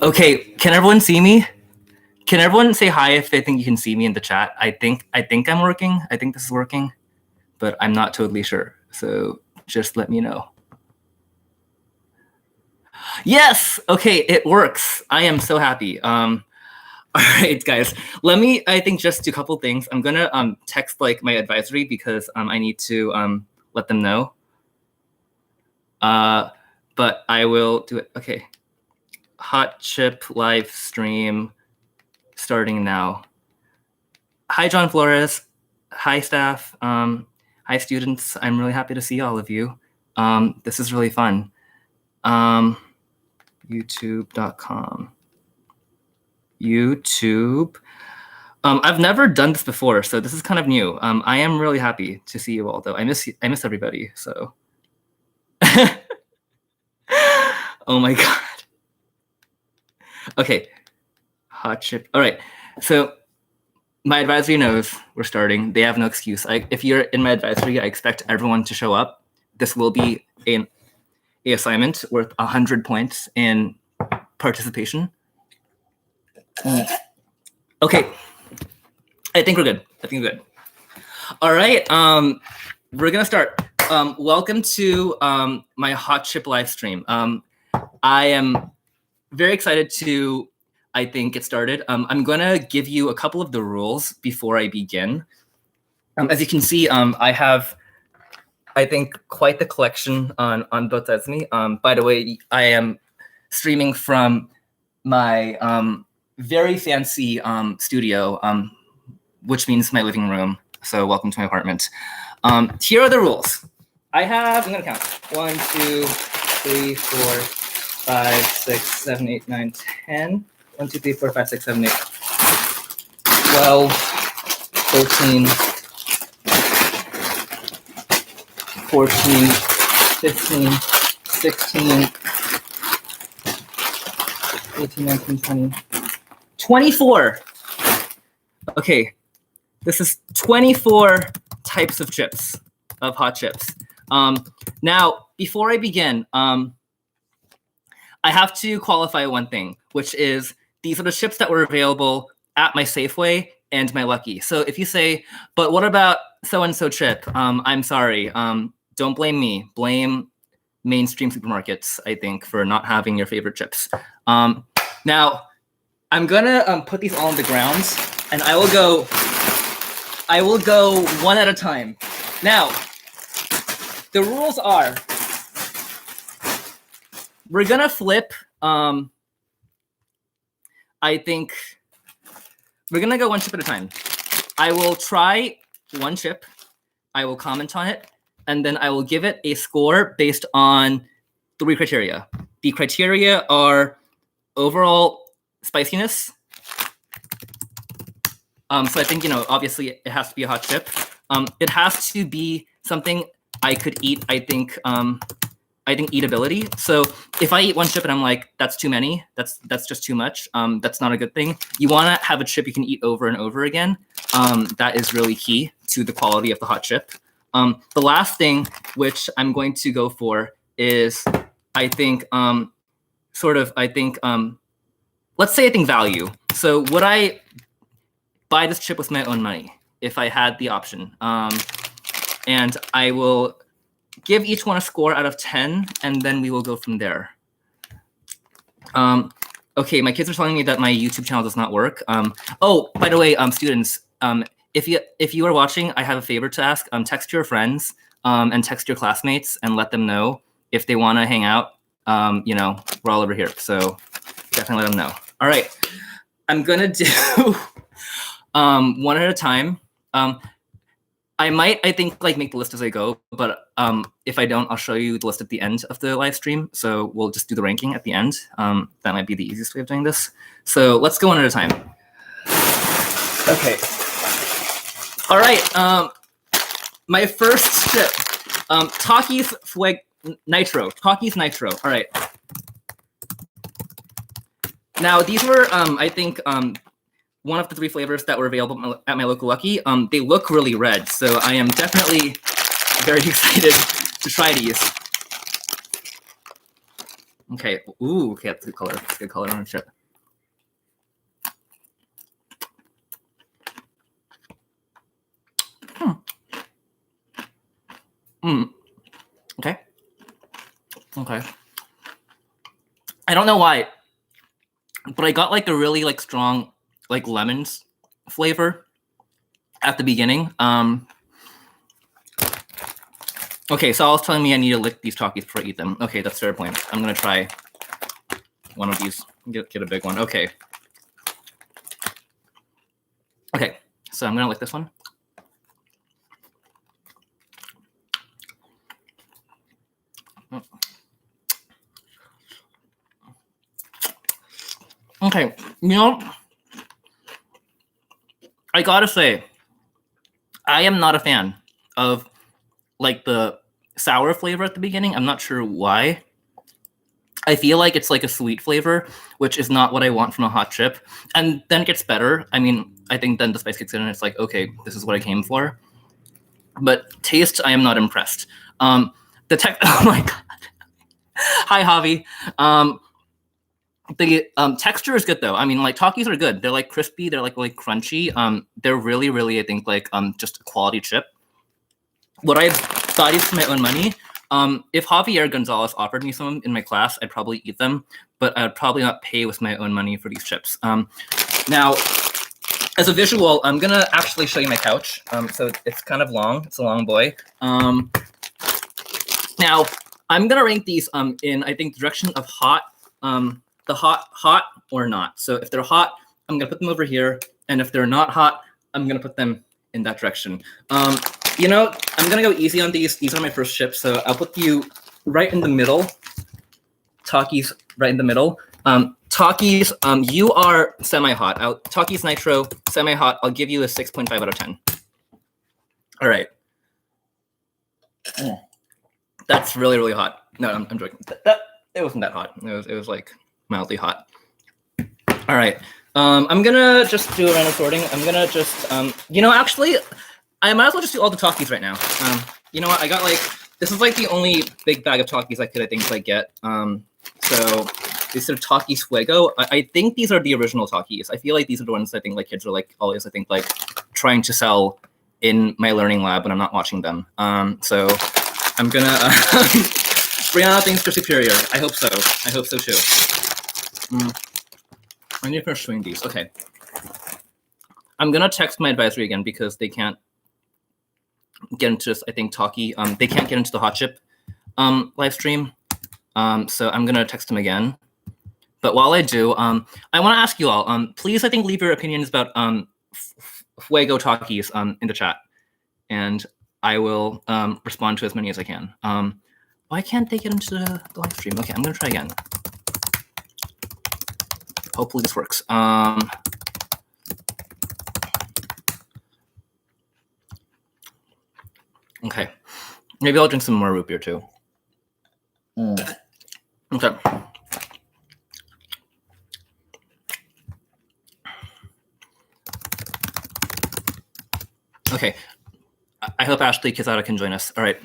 Okay, can everyone see me? Can everyone say hi if they think you can see me in the chat? I think I'm working. I think this is working, but I'm not totally sure. So just let me know. Yes. Okay, it works. I am so happy. All right, guys. Let me. I think just do a couple things. I'm gonna text like my advisory because I need to let them know. But I will do it. Okay. Hot Chip live stream starting now. Hi, John Flores. Hi, staff. Hi, students. I'm really happy to see all of you. This is really fun. YouTube.com. YouTube. I've never done this before, so this is kind of new. I am really happy to see you all, though. I miss everybody. So. Oh my god. Okay. Hot Chip. All right. So my advisory knows we're starting. They have no excuse. If you're in my advisory, I expect everyone to show up. This will be an assignment worth 100 points in participation. Okay. I think we're good. All right. We're gonna start. Welcome to my Hot Chip live stream. I am very excited to, I think, get started. I'm gonna give you a couple of the rules before I begin. As you can see, I have, I think, quite the collection on both sides of me. By the way, I am streaming from my very fancy studio, which means my living room. So welcome to my apartment. Here are the rules. I'm gonna count. 1, 2, 3, 4, 5, 6, 7, 8, 9, 10. 1, 2, 3, 4, 5, 6, 7, 8, 12, 13, 14, 15, 16, 18, 19, 20, 24. Okay, this is 24 types of chips, of hot chips. Now, before I begin, I have to qualify one thing, which is these are the chips that were available at my Safeway and my Lucky. So if you say, but what about so-and-so chip? I'm sorry. Don't blame me. Blame mainstream supermarkets, I think, for not having your favorite chips. Now, I'm gonna put these all on the ground, and I will go one at a time. Now, the rules are, we're gonna flip. I think we're gonna go one chip at a time. I will try one chip. I will comment on it, and then I will give it a score based on 3 criteria. The criteria are overall spiciness. So I think, obviously it has to be a hot chip. It has to be something I could eat. I think eatability. So if I eat one chip and I'm like, that's too many, that's just too much, that's not a good thing. You want to have a chip you can eat over and over again. That is really key to the quality of the hot chip. The last thing, which I'm going to go for, is I think let's say I think value. So would I buy this chip with my own money if I had the option? And I will give each one a score out of 10, and then we will go from there. Okay, my kids are telling me that my YouTube channel does not work. Oh, by the way, students, if you are watching, I have a favor to ask. Text your friends and text your classmates and let them know if they want to hang out. We're all over here, so definitely let them know. All right, I'm gonna do one at a time. I might, I think, make the list as I go, but if I don't, I'll show you the list at the end of the live stream. So we'll just do the ranking at the end. That might be the easiest way of doing this. So let's go one at a time. Okay. All right. My first chip, Takis Nitro. Takis Nitro. All right. Now these were, I think, one of the 3 flavors that were available at my local Lucky. They look really red, so I am definitely very excited to try these. Okay. Ooh, okay, that's a good color. That's a good color on chip. Okay. Okay. I don't know why, but I got like a really like strong like lemons flavor at the beginning. Okay, so I was telling me I need to lick these Takis before I eat them. Okay, that's fair point. I'm gonna try one of these. Get a big one. Okay. Okay, so I'm gonna lick this one. Okay, you know, I gotta say, I am not a fan of like the sour flavor at the beginning. I'm not sure why. I feel like it's like a sweet flavor, which is not what I want from a hot chip. And then it gets better. I mean, I think then the spice kicks in and it's like, okay, this is what I came for. But taste, I am not impressed. The tech, oh my God. Hi, Javi. The texture is good though. I mean, like Takis are good. They're like crispy. They're like really crunchy. They're really, really, I think like just a quality chip. What I thought is for my own money. If Javier Gonzalez offered me some in my class, I'd probably eat them, but I'd probably not pay with my own money for these chips. Now, as a visual, I'm gonna actually show you my couch. So it's kind of long. It's a long boy. Now, I'm gonna rank these in I think direction of hot. The hot or not. So if they're hot, I'm gonna put them over here, and if they're not hot, I'm gonna put them in that direction. You know, I'm gonna go easy on these. These are my first chips, so I'll put you right in the middle. Takis right in the middle. Takis, you are semi-hot. Takis Nitro, semi-hot. I'll give you a 6.5 out of 10. All right. That's really, really hot. No, I'm joking. It wasn't that hot. It was like mildly hot. All right. I'm gonna just do a random sorting. I'm gonna just, you know, actually, I might as well just do all the Takis right now. You know what? I got like, this is like the only big bag of Takis I could, I think, like get. So these are Takis Fuego. I think these are the original Takis. I feel like these are the ones I think like kids are like always, I think, like trying to sell in my learning lab when I'm not watching them. So I'm gonna Brianna, thanks for Superior. I hope so. I hope so too. I need to finish showing these. Okay. I'm gonna text my advisory again because they can't get into this, I think, Taki. They can't get into the hot chip live stream. So I'm gonna text them again. But while I do, I want to ask you all, please, I think, leave your opinions about Fuego Takis in the chat, and I will respond to as many as I can. Why can't they get into the live stream? Okay, I'm gonna try again. Hopefully this works. Okay, maybe I'll drink some more root beer too. Okay. Okay, I hope Ashley Kizada can join us. All right.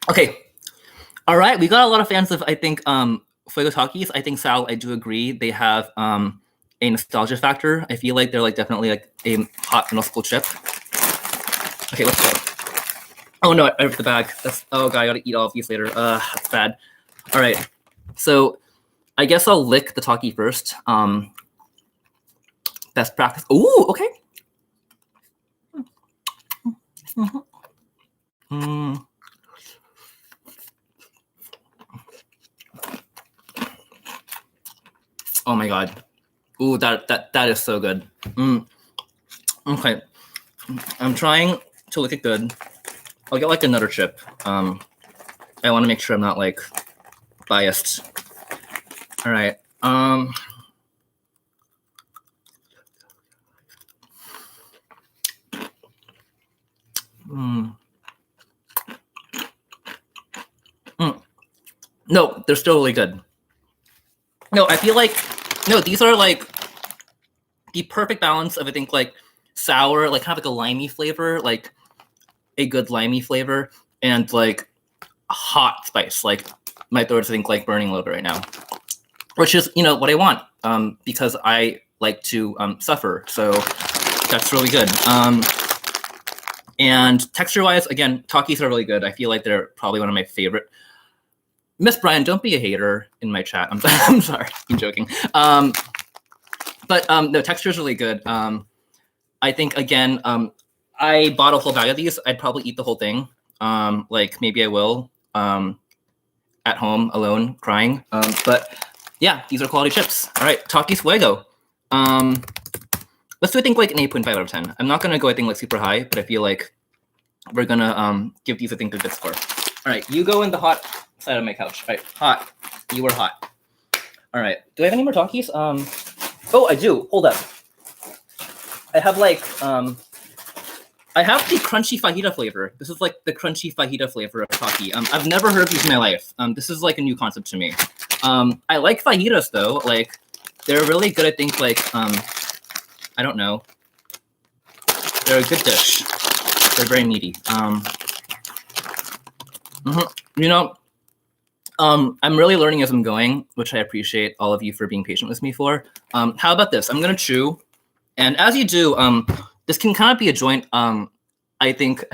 Okay. All right, we got a lot of fans of, I think, Fuego Takis. I think, Sal, I do agree. They have a nostalgia factor. I feel like they're like definitely like a hot middle school chip. Okay, let's go. Oh no, I ripped the bag. Oh god, I gotta eat all of these later. That's bad. All right, so I guess I'll lick the Taki first. Best practice. Ooh, okay. Oh my god. Ooh, that is so good. Okay, I'm trying to lick it good. I'll get like another chip. I want to make sure I'm not like biased. All right. No, they're still really good. No, I feel like these are like the perfect balance of, I think, like sour, like kind of like a limey flavor, like a good limey flavor, and like hot spice. Like my throat's, I think, like burning a little bit right now, which is, you know, what I want, because I like to suffer. So that's really good. And texture-wise, again, Takis are really good. I feel like they're probably one of my favorite. Miss Brian, don't be a hater in my chat. I'm sorry, I'm joking. But no, texture is really good. I think, again, I bought a whole bag of these. I'd probably eat the whole thing. Like maybe I will at home alone crying. But yeah, these are quality chips. All right, Takis Fuego. Let's do, I think, like an 8.5 out of 10. I'm not gonna go, I think, like super high, but I feel like we're gonna give these, I think, a good score. All right, you go in the hot side of my couch. All right, hot. You were hot. All right. Do I have any more Takis? Oh, I do. Hold up. I have like I have the crunchy fajita flavor. This is like the crunchy fajita flavor of Taki. I've never heard of these in my life. This is like a new concept to me. I like fajitas though. Like they're really good. I think like I don't know. They're a good dish. They're very meaty. You know, I'm really learning as I'm going, which I appreciate all of you for being patient with me for. How about this? I'm gonna chew, and as you do, this can kind of be a joint. I think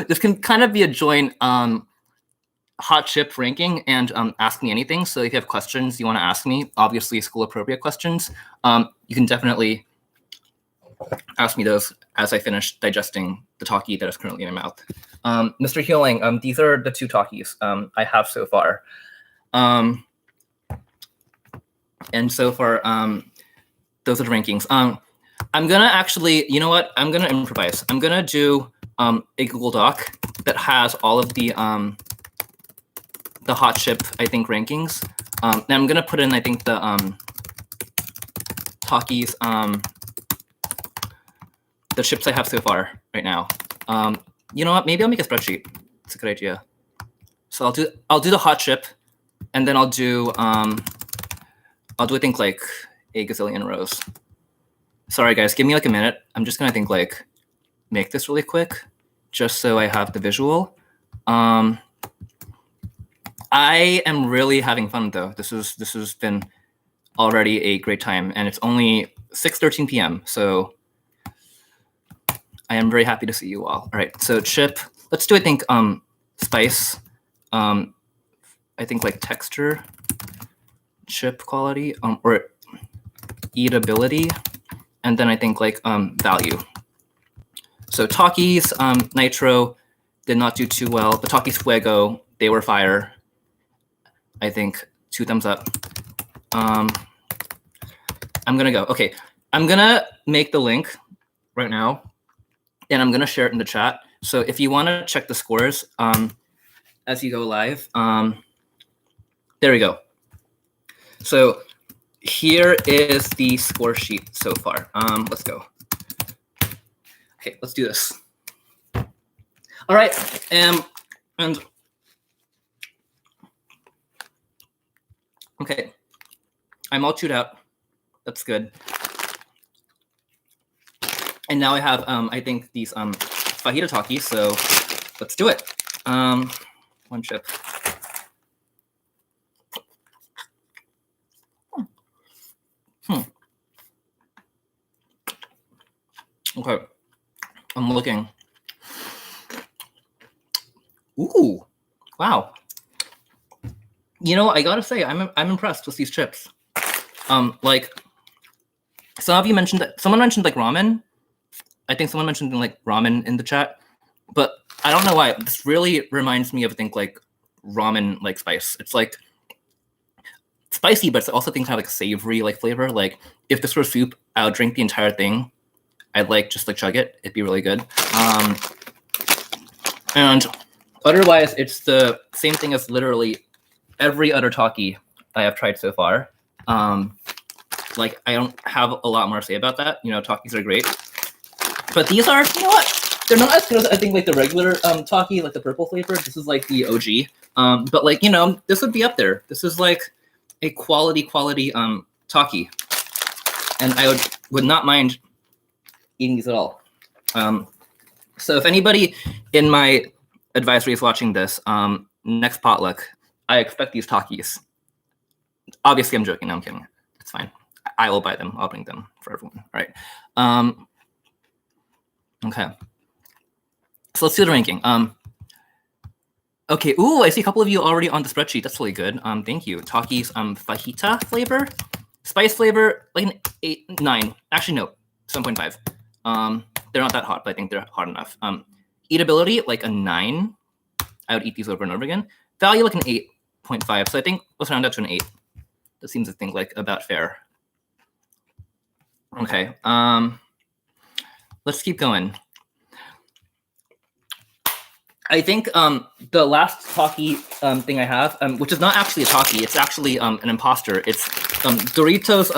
this can kind of be a joint hot chip ranking and ask me anything. So if you have questions you want to ask me, obviously school appropriate questions, you can definitely ask me those as I finish digesting the Taki that is currently in my mouth. Mr. Healing, these are the 2 Takis I have so far. And so far, those are the rankings. I'm gonna actually, you know what? I'm gonna improvise. I'm gonna do a Google Doc that has all of the hot chip, I think, rankings. And I'm gonna put in, I think, the Takis, the chips I have so far right now. You know what? Maybe I'll make a spreadsheet. It's a good idea. So I'll do the hot chip, and then I'll do I think like a gazillion rows. Sorry guys, give me like a minute. I'm just gonna think like make this really quick, just so I have the visual. I am really having fun though. This has been already a great time, and it's only 6:13 p.m. So I am very happy to see you all. All right, so chip. Let's do, I think, spice. I think like texture, chip quality, or eatability, and then I think like value. So Takis Nitro did not do too well. The Takis Fuego, they were fire. I think 2 thumbs up. I'm gonna go. Okay, I'm gonna make the link right now, and I'm gonna share it in the chat. So if you want to check the scores as you go live, there we go. So here is the score sheet so far. Let's go. Okay, let's do this. All right, and okay, I'm all chewed out. That's good. And now I have, I think, these fajita Takis, so let's do it. 1 chip. Okay, I'm looking. Ooh, wow. You know, I gotta say, I'm impressed with these chips. Like, some of you mentioned that someone mentioned like ramen. I think someone mentioned like ramen in the chat, but I don't know why. This really reminds me of, I think, like ramen like spice. It's like spicy, but it's also, I think, kind of like savory like flavor. Like if this were soup, I would drink the entire thing. I'd like just like chug it. It'd be really good. And otherwise, it's the same thing as literally every other Taki I have tried so far. Like I don't have a lot more to say about that. You know, Takis are great, but these are, you know what? They're not as good as I think like the regular Taki, like the purple flavor. This is like the OG. But like, you know, this would be up there. This is like a quality Taki, and I would not mind eating these at all. So if anybody in my advisory is watching this, next potluck, I expect these Takis. Obviously, I'm joking. No, I'm kidding. It's fine. I will buy them. I'll bring them for everyone. All right. Okay. So let's do the ranking. Okay. Ooh, I see a couple of you already on the spreadsheet. That's really good. Thank you. Takis, fajita flavor, spice flavor, like an 8, 9. Actually, no, 7.5. They're not that hot, but I think they're hot enough. Eatability, like a 9. I would eat these over and over again. Value, like an 8.5. So I think let's round up to an 8. That seems, I think, like about fair. Okay. Let's keep going. I think the last Taki thing I have, which is not actually a Taki, it's actually an imposter. It's Doritos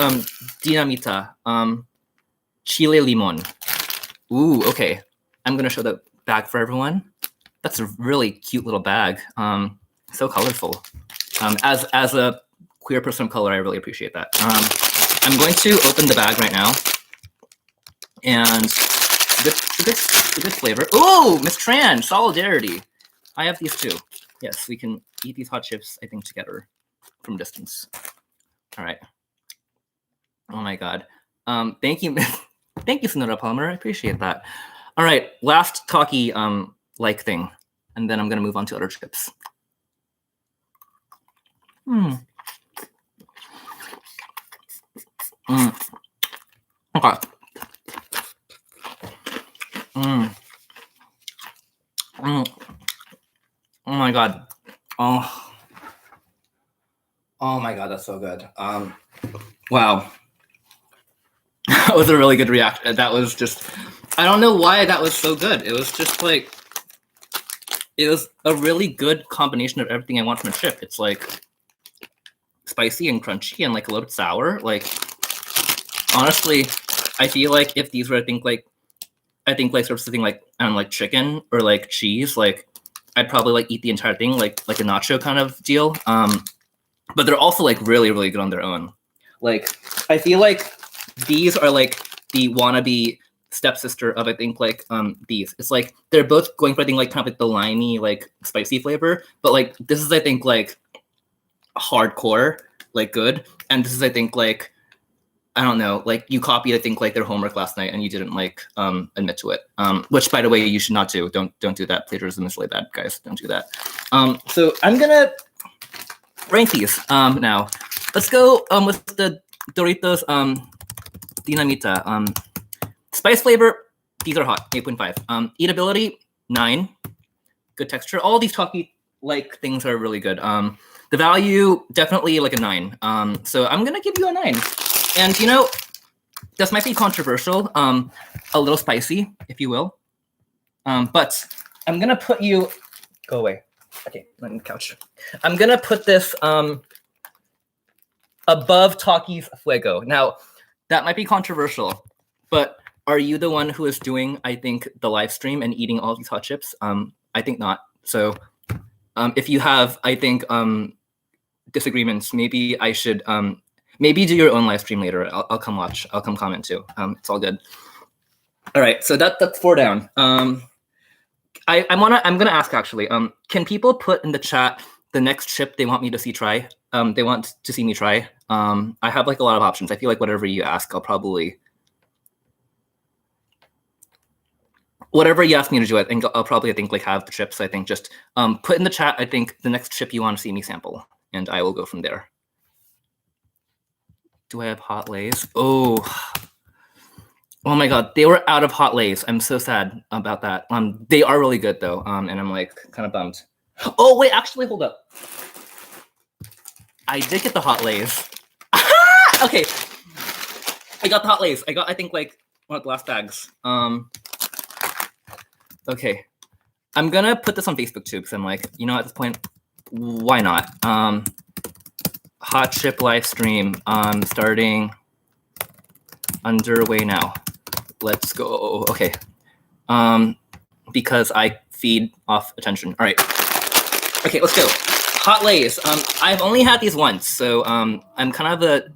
Dinamita Chile Limon. Ooh, okay. I'm gonna show the bag for everyone. That's a really cute little bag. So colorful. As a queer person of color, I really appreciate that. I'm going to open the bag right now, and good flavor. Oh, Miss Tran, solidarity. I have these too. Yes, we can eat these hot chips, I think, together from distance. All right. Oh my God. Thank you, thank you, Sonora Palmer. I appreciate that. All right, last Taki like thing, and then I'm gonna move on to other chips. Okay. Oh my God. Oh my God, that's so good. Wow. That was a really good reaction. That was just, I don't know why that was so good. It was just like, it was a really good combination of everything I want from a chip. It's like spicy and crunchy and like a little bit sour. Like, honestly, I feel like if these were, I think like sort of something like, I don't know, like chicken or like cheese, like I'd probably like eat the entire thing like a nacho kind of deal. But they're also like really, really good on their own. Like, I feel like these are like the wannabe stepsister of, I think, like these. It's like they're both going for, I think, like kind of like the limey, like spicy flavor, but like this is, I think, like hardcore, like good, and this is, I think, like, I don't know, like you copied, I think, like their homework last night and you didn't like admit to it. Which, by the way, you should not do. Don't do that. Plagiarism is really bad, guys. Don't do that. So I'm gonna rank these now. Let's go with the Doritos Dinamita. Spice flavor, these are hot, 8.5. Eatability, 9. Good texture. All these Taki like things are really good. The value, definitely like a 9. So I'm gonna give you a 9. And you know, this might be controversial, a little spicy, if you will. But I'm gonna put you, go away. Okay, let me couch. I'm gonna put this above Taki's Fuego. Now, that might be controversial, but are you the one who is doing, I think, the live stream and eating all these hot chips? I think not. So if you have, I think, disagreements, maybe I should maybe do your own live stream later. I'll come watch. I'll come comment too. It's all good. All right, so that's 4 down. I'm gonna ask actually. Can people put in the chat the next chip they want me to see try? They want to see me try. I have like a lot of options. I feel like whatever you ask, I'll probably. Whatever you ask me to do, I think I'll probably, I think, like have the chips. I think just put in the chat, I think, the next chip you want to see me sample, and I will go from there. Do I have hot lays? Oh my God, they were out of hot lays. I'm so sad about that. They are really good though, and I'm like kind of bummed. Oh wait, actually, hold up. I did get the hot lays. Okay, I got the hot lays. I got, I think, like one of the last bags. Okay, I'm gonna put this on Facebook too because I'm like, you know, at this point, why not? Hot chip live stream starting underway now. Let's go. Okay. Because I feed off attention. All right. Okay, let's go. Hot lays. I've only had these once, so I'm kind of a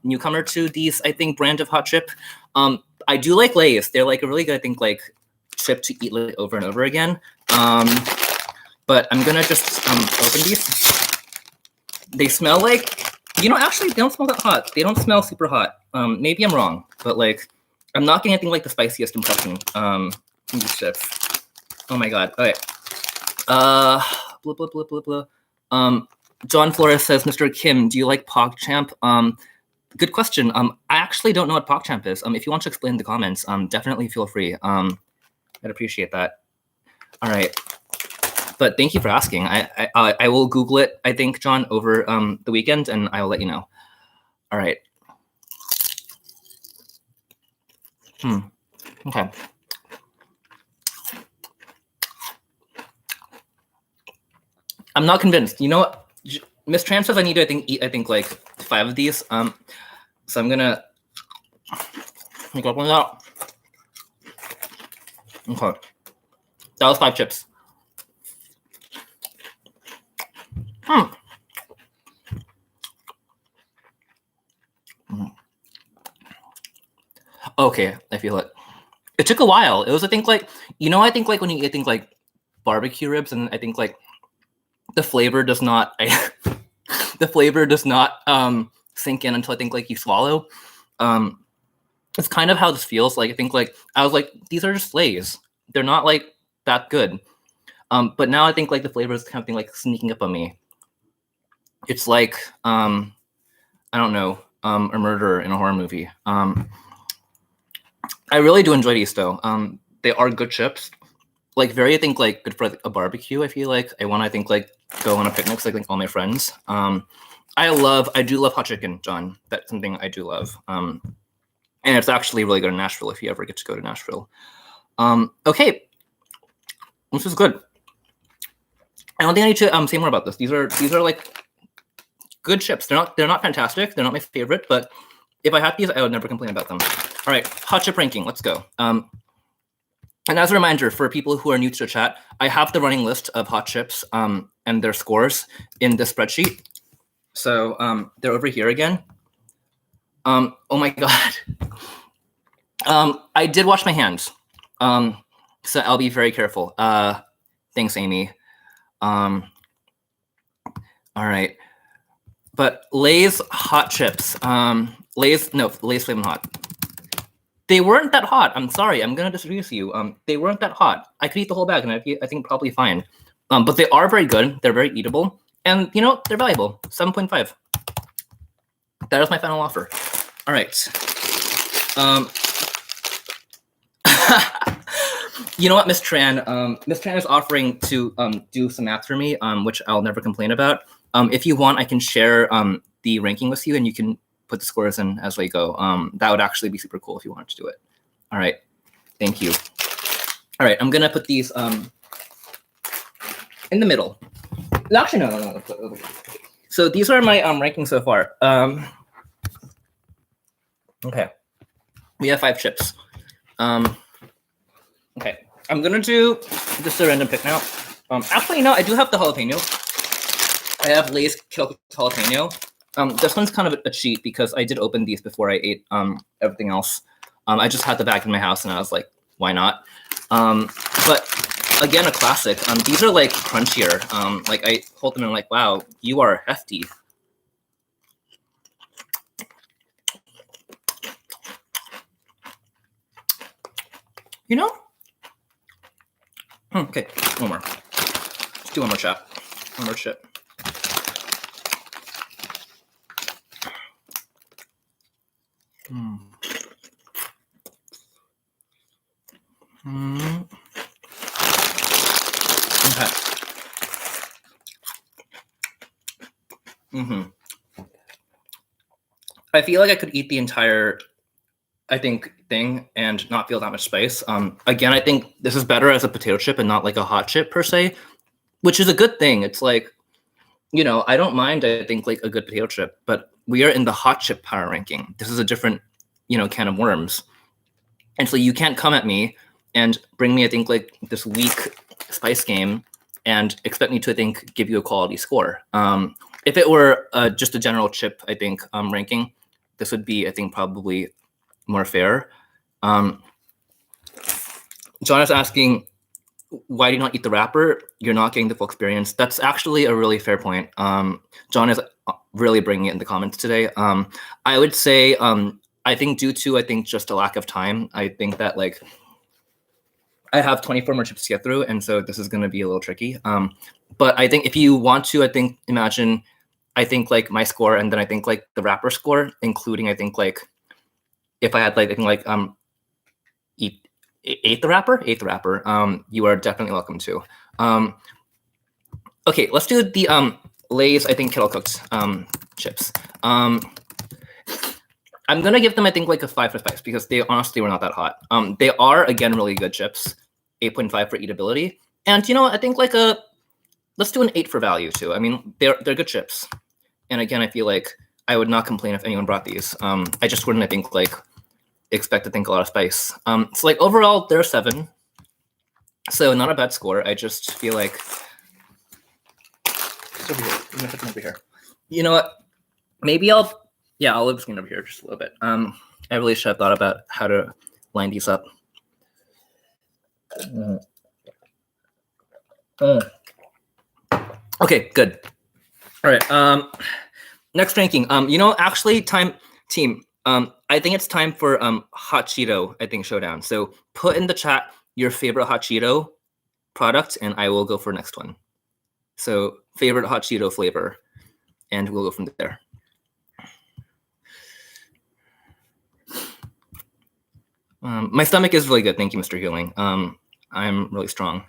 newcomer to these, I think, brand of hot chip. I do like lays. They're like a really good, I think, like chip to eat like over and over again. but I'm gonna just open these. They smell like, actually they don't smell that hot. They don't smell super hot. Maybe I'm wrong, but like, I'm not getting anything like the spiciest impression from these chips. Oh my god. Okay. Blah blah blah blah blah. John Flores says, Mr. Kim, do you like PogChamp? Good question. I actually don't know what PogChamp is. If you want to explain in the comments, definitely feel free. I'd appreciate that. All right. But thank you for asking. I will Google it, I think, John, over the weekend, and I will let you know. All right. Okay. I'm not convinced. You know what? Miss Tran says I need to eat like 5 of these. So I'm gonna open it out. Okay. That was 5 chips. Okay, I feel it. It took a while. It was, I think, like, I think like when you eat like barbecue ribs, and I think like the flavor does not sink in until I think like you swallow. It's kind of how this feels. Like, I think like I was like, these are just Lay's. They're not like that good. But now I think like the flavor is kind of like sneaking up on me. It's like I don't know, a murder in a horror movie. I really do enjoy these though. They are good chips. Like, very, I think, like, good for like, a barbecue. I feel like I want to, I think, like, go on a picnic with like all my friends. I do love hot chicken, John. That's something I do love. And it's actually really good in Nashville if you ever get to go to Nashville. Okay, this is good. I don't think I need to say more about this. These are like good chips. They're not fantastic. They're not my favorite, but if I had these, I would never complain about them. All right, hot chip ranking. Let's go. And as a reminder for people who are new to the chat, I have the running list of hot chips and their scores in the spreadsheet. So they're over here again. Oh my god. I did wash my hands, so I'll be very careful. Thanks, Amy. All right, but Lay's hot chips. Lay's Flamin' Hot. They weren't that hot. I'm sorry. I'm gonna disagree with you. They weren't that hot. I could eat the whole bag, and I think probably fine. But they are very good. They're very eatable, and they're valuable. 7.5. That is my final offer. All right. You know what, Miss Tran? Miss Tran is offering to do some math for me, which I'll never complain about. If you want, I can share the ranking with you, and you can put the scores in as we go. That would actually be super cool if you wanted to do it. All right, thank you. All right, I'm gonna put these in the middle. Actually, no. So these are my rankings so far. Okay, we have 5 chips. Okay, I'm gonna do just a random pick now. Actually, no, I do have the jalapeno. I have Lay's Killed Jalapeno. This one's kind of a cheat because I did open these before I ate everything else. I just had the bag in my house and I was like, why not? But again, a classic. These are like crunchier. Like, I hold them and I'm like, wow, you are hefty. Okay, one more. Let's do one more chat. One more chip. Okay. I feel like I could eat the entire, thing and not feel that much spice. Again, I think this is better as a potato chip and not like a hot chip per se, which is a good thing. It's like, I don't mind, I think, like a good potato chip, but we are in the hot chip power ranking. This is a different, can of worms. And so you can't come at me and bring me, I think, like this weak spice game and expect me to, I think, give you a quality score. If it were just a general chip, I think, ranking, this would be, I think, probably more fair. John is asking, why do you not eat the wrapper? You're not getting the full experience. That's actually a really fair point. John is really bringing it in the comments today. I would say, I think due to, just a lack of time, I think that like, I have 24 more chips to get through, and so this is going to be a little tricky. But I think if you want to, imagine, like my score, and then I think like the wrapper score, including like if I had ate the wrapper, you are definitely welcome to. Okay, let's do the Lay's kettle cooked chips. I'm gonna give them like a 5 for spice because they honestly were not that hot. They are again really good chips. 8.5 for eatability, and you know I think like let's do an 8 for value too. I mean they're good chips, and again I feel like I would not complain if anyone brought these. I just wouldn't expect a lot of spice. So like overall they're 7, so not a bad score. I just feel like it's over here. I'm gonna put them over here. You know what? Maybe I'll leave the screen over here just a little bit. I really should have thought about how to line these up. Okay, good. All right. Next ranking. You know, actually, team. I think it's time for Hot Cheeto. Showdown. So put in the chat your favorite Hot Cheeto product, and I will go for next one. So favorite Hot Cheeto flavor, and we'll go from there. My stomach is really good. Thank you, Mr. Healing. I'm really strong.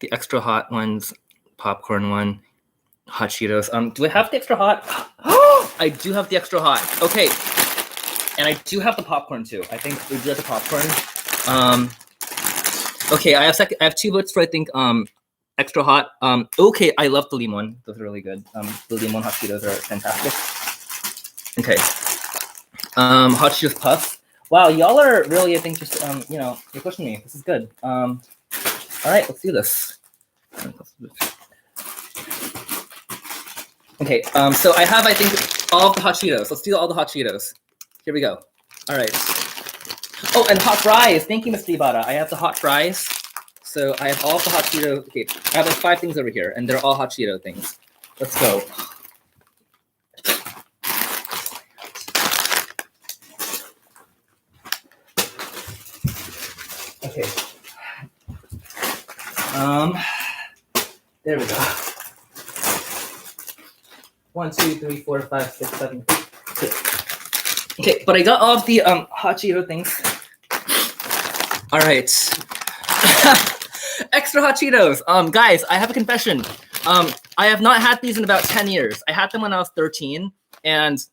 The extra hot ones, popcorn one, Hot Cheetos. Do I have the extra hot? I do have the extra hot. Okay. And I do have the popcorn too. I think we do have the popcorn. Okay, I have 2 votes for extra hot. Okay, I love the limon. Those are really good. The limon Hot Cheetos are fantastic. Okay. Hot Cheetos puff. Wow, y'all are really just you know, you're pushing me. This is good. All right, let's do this. Okay, so I have all of the Hot Cheetos. Let's do all the Hot Cheetos. Here we go. All right. Oh, and hot fries. Thank you, Mr. Ibarra. I have the hot fries. So I have all the Hot Cheeto. Okay, I have like 5 things over here, and they're all Hot Cheeto things. Let's go. Okay. There we go. 1, 2, 3, 4, 5, 6, 7, 8. Okay, but I got all of the Hot Cheeto things. All right. Extra Hot Cheetos. Guys, I have a confession. I have not had these in about 10 years. I had them when I was 13, and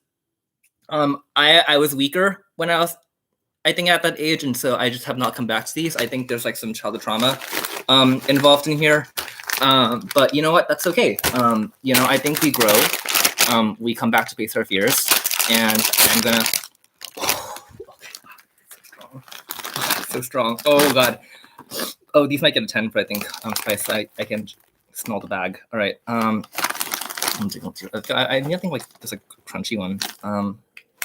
I was weaker when I was at that age, and so I just have not come back to these. I think there's like some childhood trauma involved in here. But you know what? That's okay. You know, I think we grow. We come back to face our fears, and I'm gonna. So strong. Oh god. Oh, these might get a 10 for spice. I can smell the bag. All right. I think like there's a crunchy one.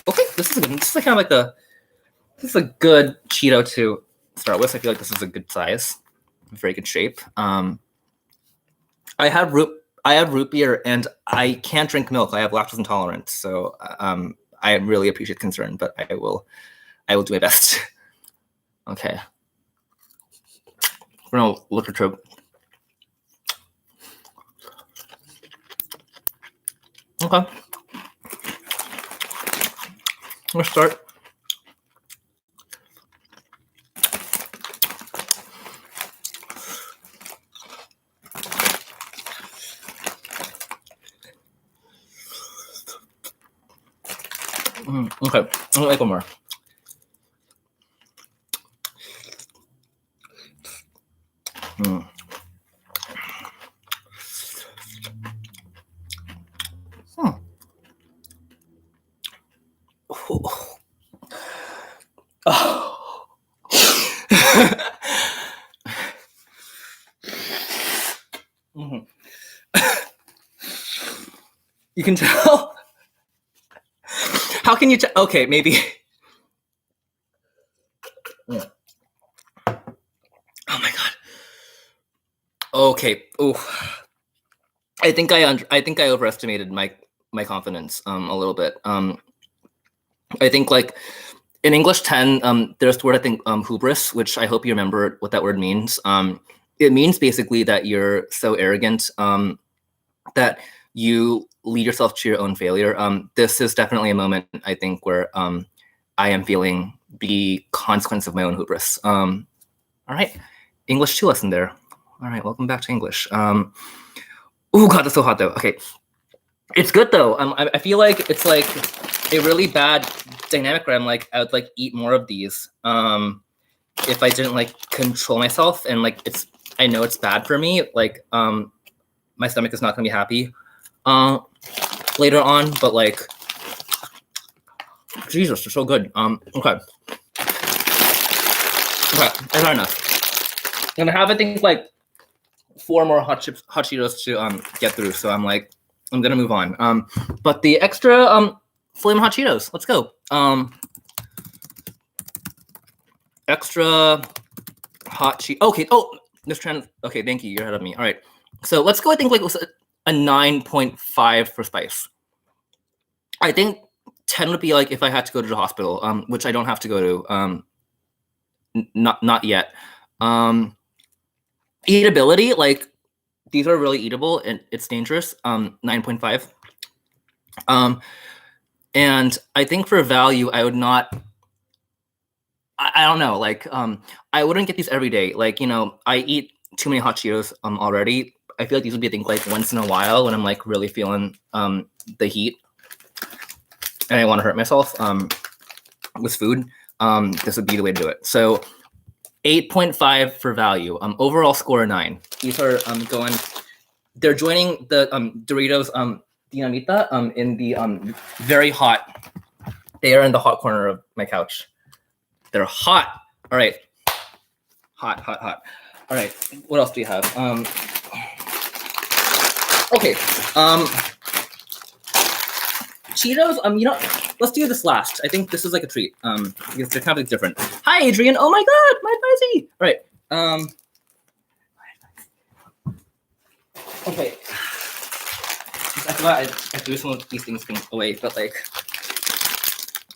Okay, this is good. This is like kind of like this is a good Cheeto to start with. I feel like this is a good size, very good shape. I have root beer, and I can't drink milk. I have lactose intolerance, so I really appreciate concern, but I will do my best. Okay. We're gonna look at trope. Okay. Let's start. Okay, I'll like one more. Oh. You can tell. How can you tell? Okay, maybe. Oh my god. Okay. Oh, I think I overestimated my confidence a little bit. I think like in English 10, there's the word I think hubris, which I hope you remember what that word means. It means basically that you're so arrogant that you lead yourself to your own failure. This is definitely a moment I think where I am feeling the consequence of my own hubris. All right, English 2 lesson there. All right, welcome back to English. Oh God, that's so hot though. Okay, it's good though. I feel like it's like a really bad dynamic where I'm like I would like eat more of these if I didn't like control myself, and like I know it's bad for me. Like my stomach is not gonna be happy later on, but like Jesus, they're so good. Okay, I've had enough. I'm gonna have I think like 4 more hot Cheetos to get through, so I'm gonna move on. But the extra Flamin' Hot Cheetos, let's go. Extra hot Cheetos. Okay. Oh, this trend. Okay, thank you. You're ahead of me. All right. So let's go. I think like a 9.5 for spice. I think 10 would be like if I had to go to the hospital, which I don't have to go to. Not yet. Eatability, like these are really eatable and it's dangerous. 9.5. And I think for value, I would not. I don't know. Like I wouldn't get these every day. Like I eat too many hot Cheetos already. I feel like these would be I think like once in a while when I'm like really feeling the heat and I want to hurt myself with food. This would be the way to do it. So 8.5 for value. Overall score 9. These are going. They're joining the Doritos Dinamita in the very hot. They are in the hot corner of my couch. They're hot. All right. Hot. All right. What else do you have? Okay. Cheetos. Let's do this last. I think this is like a treat. Because they're kind of different. Hi, Adrian. Oh my God, my fuzzy. All right. Okay. I forgot I threw some of these things away, but like.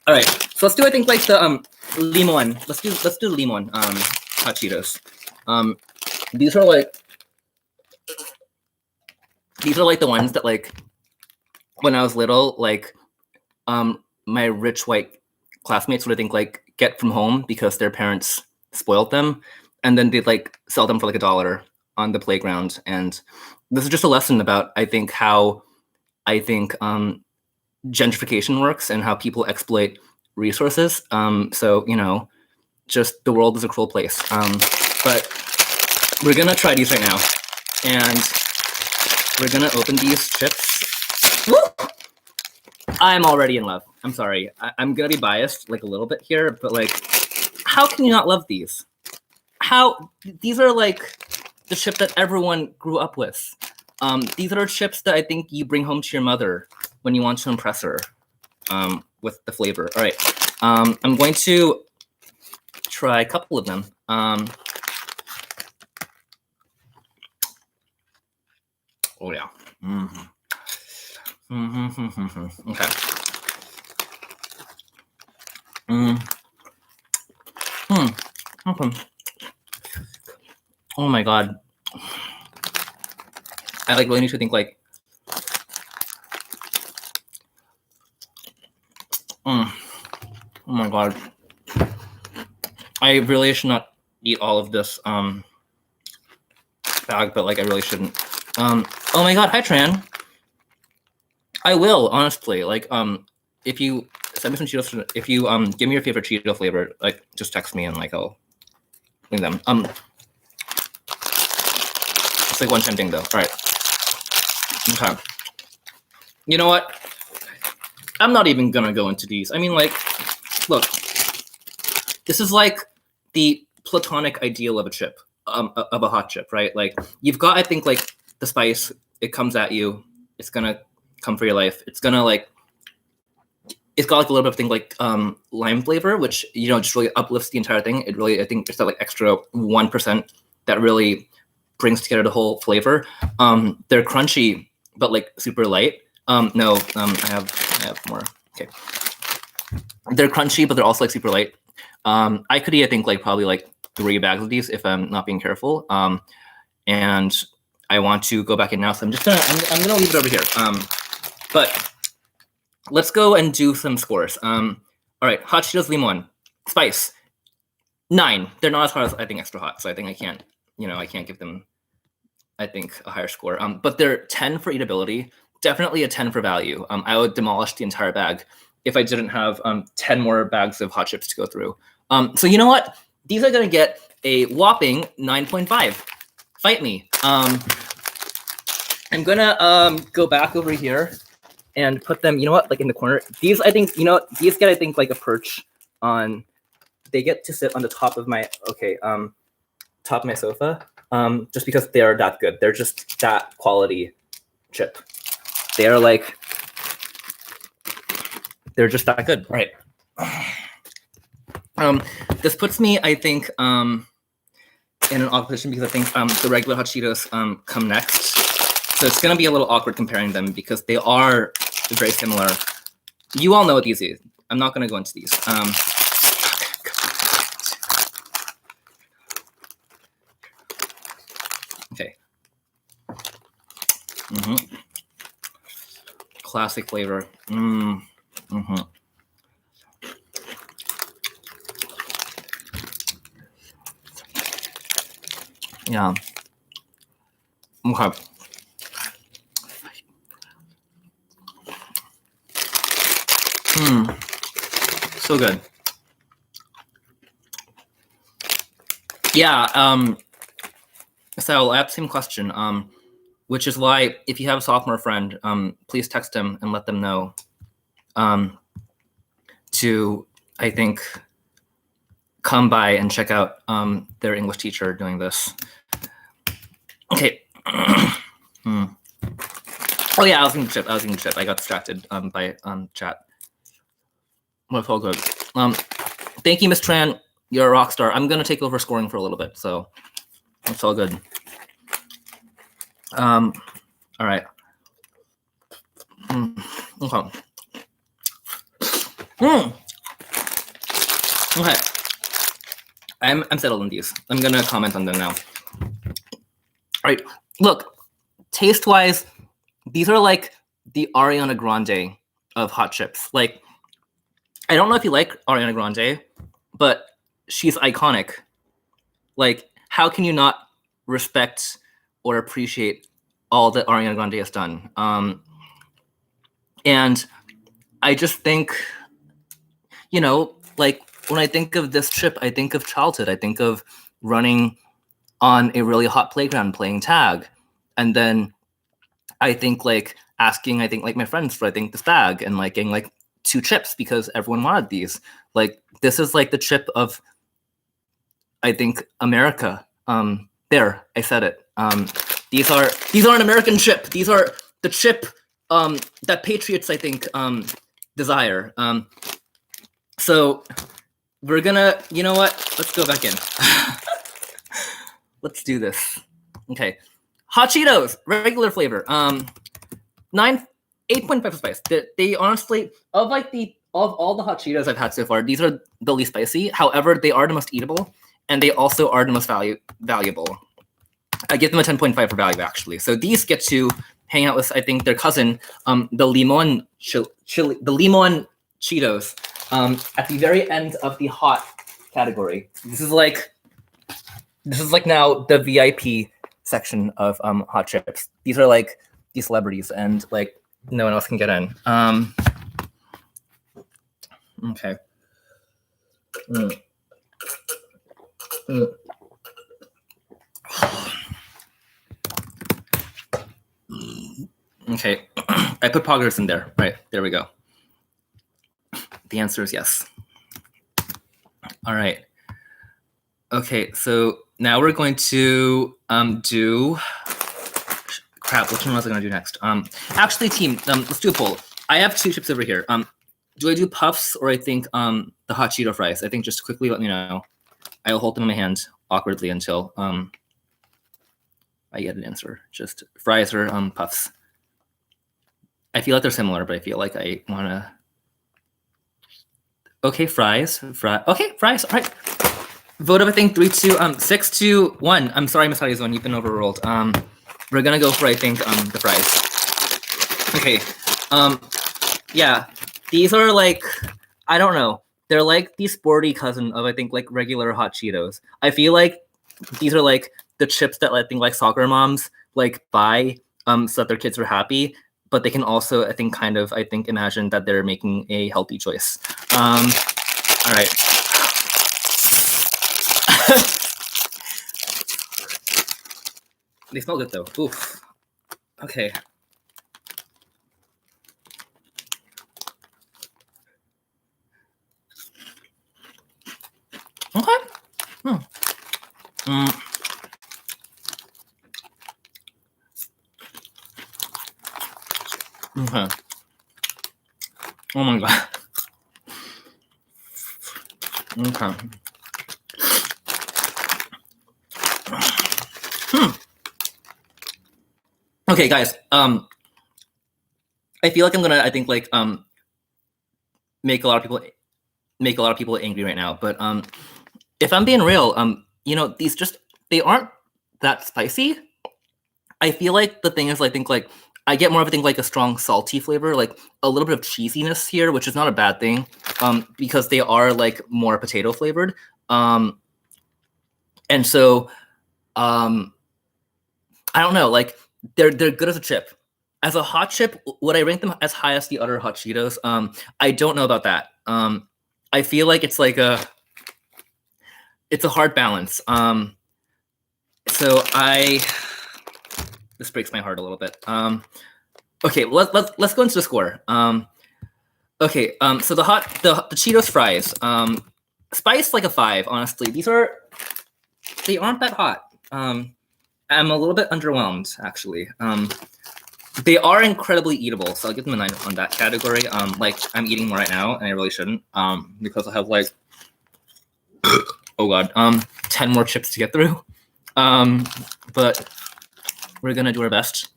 All right. So let's do I think like the limon. Let's do limon hot Cheetos. These are like the ones that like when I was little, like my rich white classmates would I think like get from home because their parents spoiled them, and then they'd like sell them for like $1 on the playground. And this is just a lesson about I think how gentrification works and how people exploit resources. So just the world is a cruel place. But we're gonna try these right now, and we're gonna open these chips. Woo! I'm already in love. I'm sorry. I'm gonna be biased like a little bit here, but like, how can you not love these? These are like the chip that everyone grew up with. These are chips that I think you bring home to your mother when you want to impress her with the flavor. All right. I'm going to try a couple of them. Oh yeah. Okay. Okay. Oh my God. I like really need to think like. Oh my God. I really should not eat all of this bag, but like I really shouldn't. Oh my God, hi Tran. I will, honestly. Like if you send me some Cheetos, if you give me your favorite Cheeto flavor, like just text me and like I'll bring them. It's like one-time thing though. All right. Okay. You know what? I'm not even gonna go into these. I mean, like, look, this is like the platonic ideal of a chip, of a hot chip, right? Like, you've got, I think, like the spice. It comes at you. It's gonna come for your life. It's gonna like, it's got like a little bit of thing like lime flavor, which just really uplifts the entire thing. It really, I think, it's that like extra 1% that really brings together the whole flavor. They're crunchy, but like super light. No, I have more. Okay. They're crunchy, but they're also like super light. I could eat, I think, like probably like 3 bags of these if I'm not being careful. And I want to go back in now, so I'm gonna leave it over here. But let's go and do some scores. All right, hot Cheetos limon, spice, 9. They're not as hot as I think extra hot, so I think I can't give them, I think, a higher score. But they're 10 for eatability, definitely a 10 for value. I would demolish the entire bag if I didn't have 10 more bags of hot chips to go through. So you know what? These are gonna get a whopping 9.5. Fight me. I'm gonna go back over here and put them, you know what, like in the corner. These, I think, you know, these get, I think, like a perch on, they get to sit on the top of my, top of my sofa, just because they are that good. They're just that quality chip. They are like, they're just that good, right? This puts me, I think, in an awkward position because I think the regular hot Cheetos come next. So it's gonna be a little awkward comparing them because they are very similar. You all know what these are. I'm not gonna go into these. Okay. Classic flavor. Yeah. Okay. So good. Yeah. So I have the same question. Which is why, if you have a sophomore friend, please text them and let them know. To, I think, come by and check out their English teacher doing this. Okay. Oh yeah, I was eating chip. I got distracted by chat. That's all good. Thank you, Miss Tran. You're a rock star. I'm gonna take over scoring for a little bit, so it's all good. All right. Okay. Okay. I'm settled on these. I'm gonna comment on them now. All right. Look, taste-wise, these are like the Ariana Grande of hot chips. Like, I don't know if you like Ariana Grande, but she's iconic. Like, how can you not respect or appreciate all that Ariana Grande has done? And I just think, you know, like when I think of this chip, I think of childhood. I think of running on a really hot playground playing tag. And then I think like asking, I think like my friends for, I think, this bag and like getting like 2 chips because everyone wanted these. Like, this is like the chip of, I think, America. There, I said it. These are an American chip. These are the chip that patriots, I think, desire. So we're gonna, you know what? Let's go back in. Let's do this. Okay, hot Cheetos, regular flavor. 8.5 spice. They honestly, of all the hot Cheetos I've had so far, these are the least spicy. However, they are the most eatable, and they also are the most valuable. I give them a 10.5 for value, actually. So these get to hang out with, I think, their cousin, the limon Cheetos, at the very end of the hot category. This is like now the VIP section of hot chips. These are like these celebrities, and like no one else can get in. Okay. Okay, I put poggers in there. Right, there we go. The answer is yes. All right. Okay, so now we're going to do, crap, which one was I gonna do next? Actually, team, let's do a poll. I have 2 chips over here. Do I do puffs or I think the hot Cheeto fries? I think just quickly let me know. I'll hold them in my hand awkwardly until I get an answer. Just fries or puffs. I feel like they're similar, but I feel like I want to. Okay, fries. Okay, fries. All right. Vote of, I think, 3, 2, 6 to 1. I'm sorry, Miss Huddy's1, you've been overruled. We're gonna go for, I think, the fries. Okay. Yeah, these are like, I don't know. They're like the sporty cousin of, I think, like regular hot Cheetos. I feel like these are like the chips that I think like soccer moms like buy so that their kids are happy, but they can also, I think, kind of, I think, imagine that they're making a healthy choice. All right. They smell good though. Oof. Okay. Okay. Okay. Oh my god. Okay. Okay, guys. I feel like I'm gonna, I think, like make a lot of people angry right now. But if I'm being real, you know, these just, they aren't that spicy. I feel like the thing is, I think, like, I get more of, I think, like a strong salty flavor, like a little bit of cheesiness here, which is not a bad thing, because they are like more potato flavored. And so, I don't know, like they're good as a chip. As a hot chip, would I rank them as high as the other hot Cheetos? I don't know about that. I feel like it's like it's a hard balance. So this breaks my heart a little bit. Okay, let's go into the score. Okay, so the Cheetos fries, spice like a 5. Honestly, they aren't that hot. I'm a little bit underwhelmed actually. They are incredibly eatable, so I'll give them a 9 on that category. Like I'm eating more right now, and I really shouldn't, because I have like, oh god, 10 more chips to get through. But we're gonna do our best.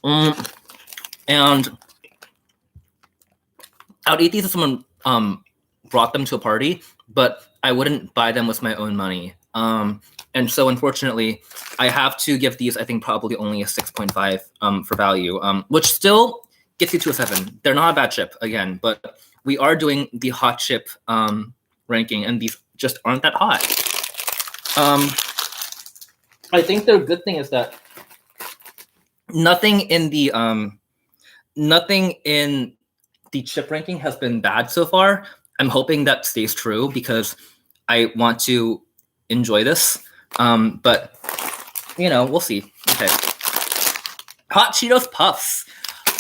And I would eat these if someone brought them to a party, but I wouldn't buy them with my own money. And so unfortunately, I have to give these, I think, probably only a 6.5 for value, which still gets you to a 7. They're not a bad chip, again, but we are doing the hot chip ranking, and these just aren't that hot. I think the good thing is that nothing in the chip ranking has been bad so far. I'm hoping that stays true because I want to enjoy this. But you know, we'll see. Okay. Hot Cheetos Puffs.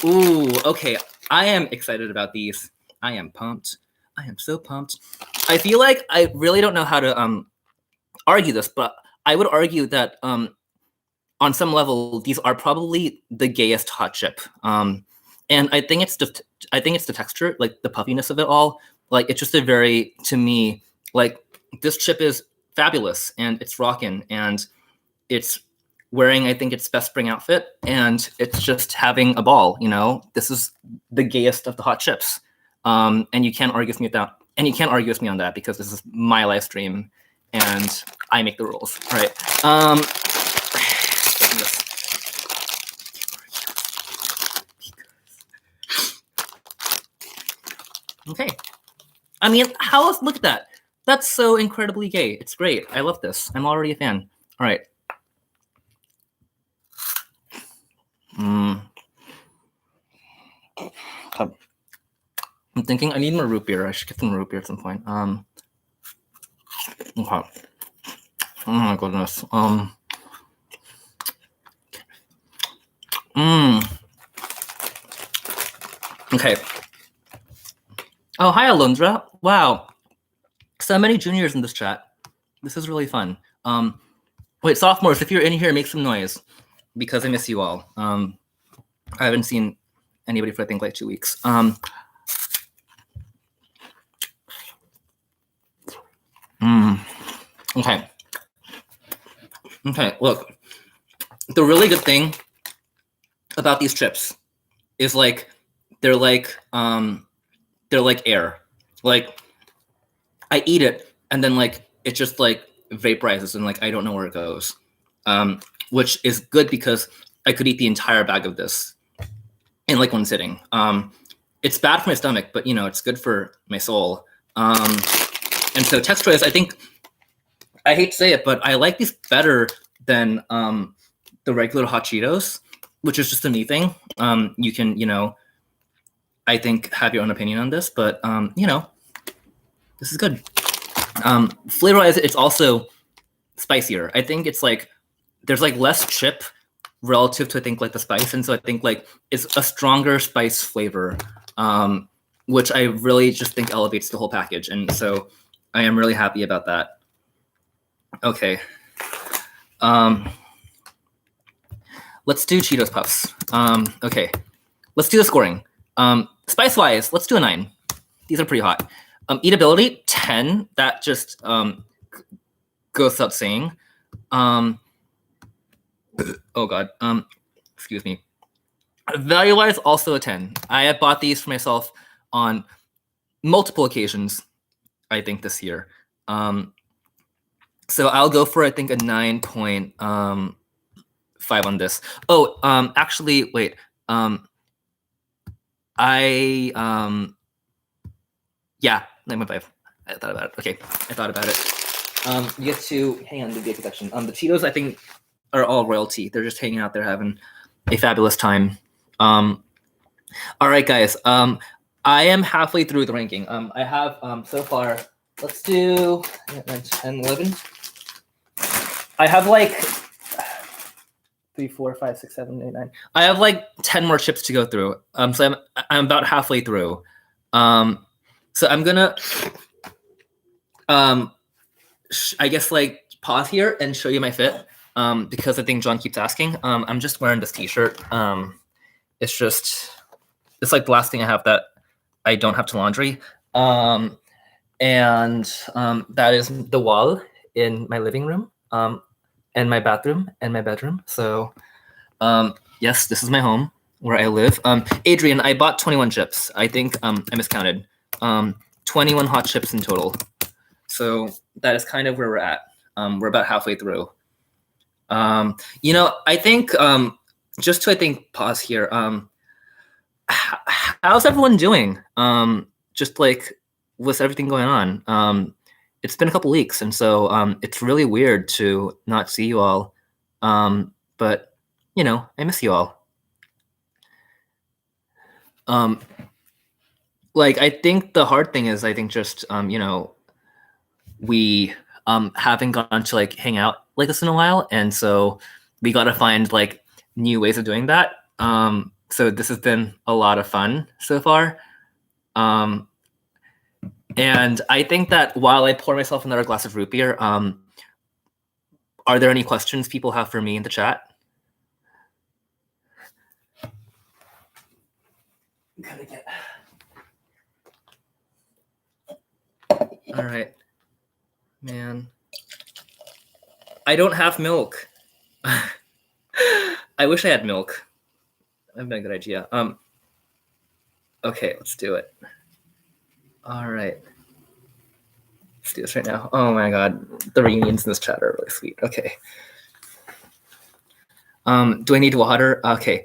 Ooh, okay. I am excited about these. I am pumped. I am so pumped. I feel like I really don't know how to argue this, but I would argue that on some level, these are probably the gayest hot chip. And I think it's the texture, like the puffiness of it all. Like it's just a very, to me, like this chip is fabulous and it's rocking and it's wearing, I think, its best spring outfit and it's just having a ball. You know, this is the gayest of the hot chips, and you can't argue with me with that. And you can't argue with me on that because this is my live stream and I make the rules. All right. Okay. I mean, how else? Look at that. That's so incredibly gay. It's great. I love this. I'm already a fan. All right. I'm thinking I need more root beer. I should get some root beer at some point. Okay. Oh my goodness. Okay. Oh, hi, Alondra. Wow. So many juniors in this chat. This is really fun. Wait, sophomores, if you're in here, make some noise because I miss you all. I haven't seen anybody for, I think, like 2 weeks. Okay. Okay, look. the really good thing about these chips is like they're like air. Like I eat it and then like it just like vaporizes and like I don't know where it goes, which is good because I could eat the entire bag of this in like one sitting. It's bad for my stomach, but you know it's good for my soul. And so texture-wise, I think, I hate to say it, but I like these better than the regular hot Cheetos, which is just a me thing. You can, you know, I think have your own opinion on this, but you know, this is good. Flavor-wise, it's also spicier. I think it's like there's like less chip relative to I think like the spice, and so I think like it's a stronger spice flavor, which I really just think elevates the whole package, and so I am really happy about that. Okay. Let's do Cheetos Puffs. Okay, let's do the scoring. Spice-wise, let's do a 9. These are pretty hot. Eatability, 10. That just goes without saying. Oh God. Excuse me. Value-wise, also a 10. I have bought these for myself on multiple occasions, I think, this year. So I'll go for, I think, a 9.5 on this. Oh, actually, wait. Yeah, 9.5. I thought about it. Okay, I thought about it. You get to hang on to the section. The Cheetos, I think, are all royalty. They're just hanging out there having a fabulous time. All right, guys. I am halfway through the ranking. I have so far. Let's do 10, 11. I have like 3, 4, 5, 6, 7, 8, 9. I have like 10 more chips to go through. So I'm about halfway through. So I'm gonna I guess like pause here and show you my fit. Because I think John keeps asking. I'm just wearing this t-shirt. It's like the last thing I have that I don't have to laundry. And that is the wall in my living room, and my bathroom and my bedroom. So yes, this is my home where I live. Adrian, I bought 21 chips. I think I miscounted. 21 hot chips in total. So that is kind of where we're at. We're about halfway through. You know, I think just to, I think, pause here. How's everyone doing? Just like with everything going on. It's been a couple weeks, and so it's really weird to not see you all. But you know, I miss you all. Like I think the hard thing is, I think just you know, we haven't gone to like hang out like this in a while, and so we got to find like new ways of doing that. So this has been a lot of fun so far. And I think that while I pour myself another glass of root beer, are there any questions people have for me in the chat? Gotta get. All right, man. I don't have milk. I wish I had milk. That'd been a good idea. Okay, let's do it. All right. Let's do this right now. Oh my God. The reunions in this chat are really sweet. Okay. Do I need water? Okay.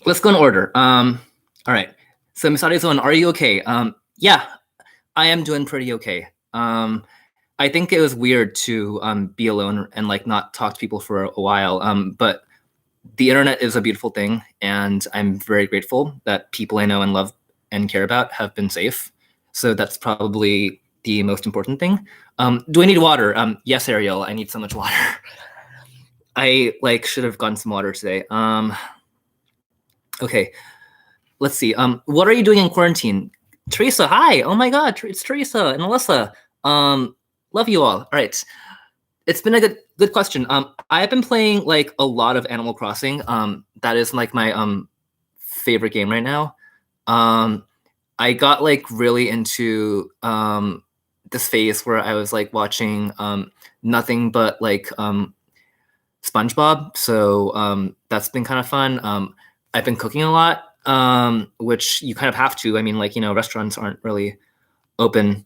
Let's go in order. All right. So Misadi Zone, are you okay? Yeah, I am doing pretty okay. I think it was weird to be alone and like not talk to people for a while. But the internet is a beautiful thing, and I'm very grateful that people I know and love and care about have been safe. So that's probably the most important thing. Do I need water? Yes, Ariel, I need so much water. I like should have gotten some water today. Okay, let's see. What are you doing in quarantine? Teresa, hi. Oh my God, it's Teresa and Alyssa. Love you all. All right. It's been a good question. I've been playing like a lot of Animal Crossing. That is like my favorite game right now. I got like really into this phase where I was like watching nothing but like SpongeBob, so that's been kind of fun. I've been cooking a lot, which you kind of have to. I mean, like, restaurants aren't really open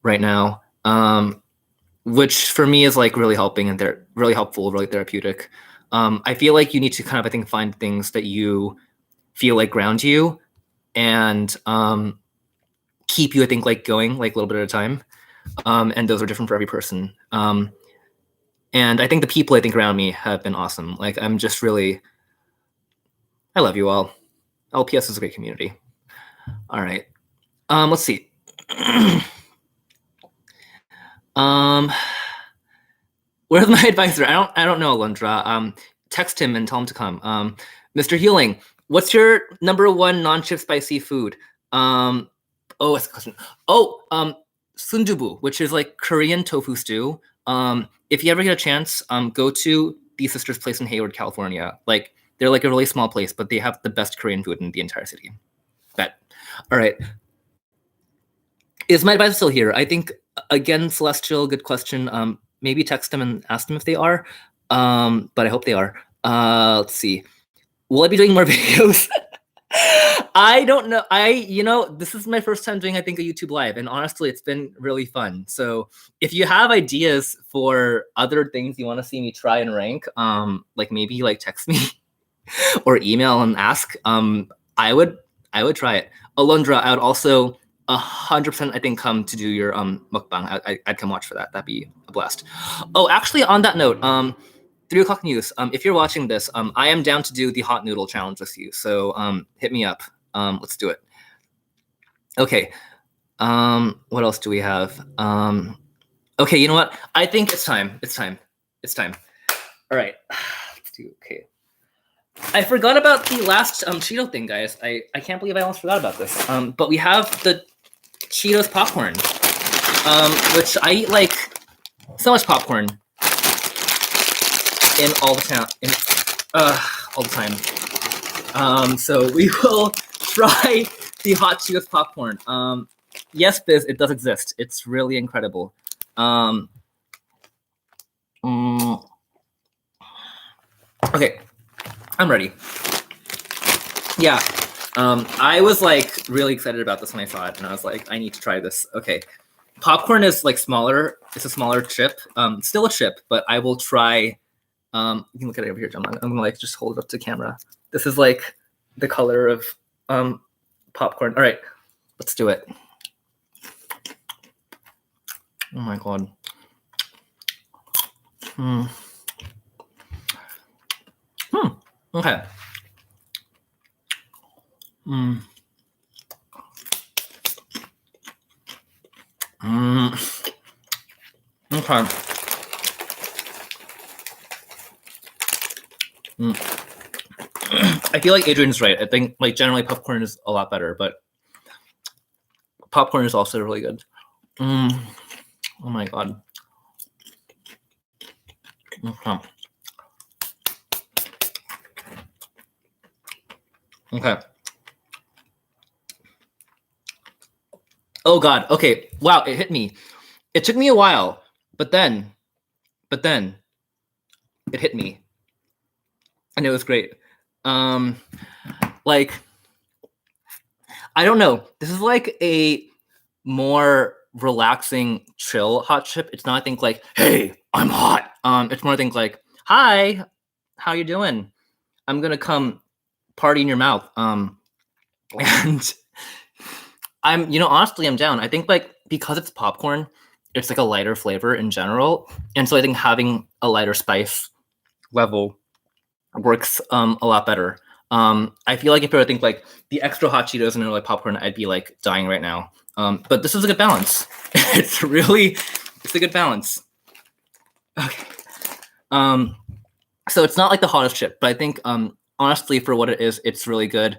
right now, which for me is like really helping, and they're really helpful, really therapeutic. I feel like you need to kind of, I think, find things that you feel like ground you and keep you, I think, like going like a little bit at a time. And those are different for every person. And I think the people I think around me have been awesome. Like, I'm just really, I love you all. LPS is a great community. All right. Let's see. Where's my advisor? I don't know, Alondra. Text him and tell him to come. Mr. Healing, what's your #1 non-chip spicy food? Oh, that's a question. Oh, sundubu, which is like Korean tofu stew. If you ever get a chance, go to the Sisters Place in Hayward, California. Like, they're like a really small place, but they have the best Korean food in the entire city. Bet. All right. Is my advisor still here? I think, again, Celestial, good question. Maybe text them and ask them if they are. But I hope they are. Let's see. Will I be doing more videos? I don't know. This is my first time doing, I think, a YouTube Live. And honestly, it's been really fun. So if you have ideas for other things you want to see me try and rank, like maybe like text me or email and ask. I would try it. Alondra, I would also 100%, I think, come to do your mukbang. I'd come watch for that. That'd be a blast. Oh, actually, on that note, 3 o'clock news. If you're watching this, I am down to do the hot noodle challenge with you. So hit me up. Let's do it. Okay. What else do we have? Okay, you know what? I think it's time. It's time. All right. Let's do. Okay. I forgot about the last Cheeto thing, guys. I can't believe I almost forgot about this. But we have the Cheetos popcorn, which I eat like so much popcorn in all the time. So we will try the hot Cheetos popcorn. Yes, Biz, it does exist. It's really incredible. Okay, I'm ready. Yeah, I was like really excited about this when I saw it, and I was like, I need to try this. Okay, popcorn is like smaller. It's a smaller chip. Still a chip, but I will try. You can look at it over here, John. I'm gonna like just hold it up to camera. This is like the color of popcorn. All right, let's do it. Oh my god. Okay. Okay. I feel like Adrian's right. I think like generally popcorn is a lot better, but popcorn is also really good. Oh my god. Okay. Oh god. Okay. Wow, it hit me. It took me a while, but then it hit me. And it was great. Like, I don't know. This is like a more relaxing, chill hot chip. It's not, I think, like, hey, I'm hot. It's more, I think, like, hi, how you doing? I'm gonna come party in your mouth. And honestly, I'm down. I think like because it's popcorn, it's like a lighter flavor in general, and so I think having a lighter spice level works a lot better. I feel like if I were to think like the extra hot Cheetos and like popcorn, I'd be like dying right now. But this is a good balance. It's a good balance. Okay. So it's not like the hottest chip, but I think honestly, for what it is, it's really good.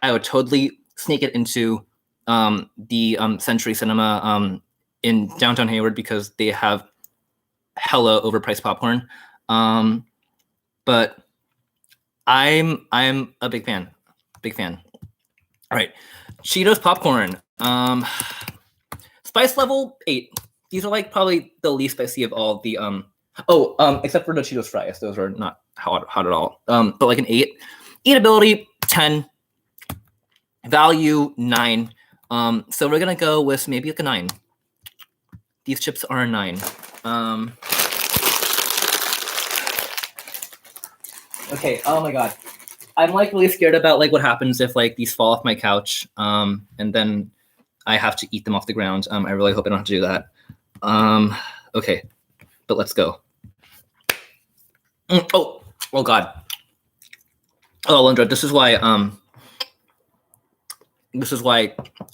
I would totally sneak it into the Century Cinema in downtown Hayward because they have hella overpriced popcorn. But I'm a big fan. All right, Cheetos popcorn. Spice level 8. These are like probably the least spicy of all the Oh, except for the Cheetos fries, those are not hot at all. But like an 8. Eatability 10. Value 9. So we're gonna go with maybe like a 9. These chips are a 9. Okay. Oh my god, I'm like really scared about like what happens if like these fall off my couch, and then I have to eat them off the ground. I really hope I don't have to do that. Okay, but let's go. Oh god. Oh, Lundra, this is why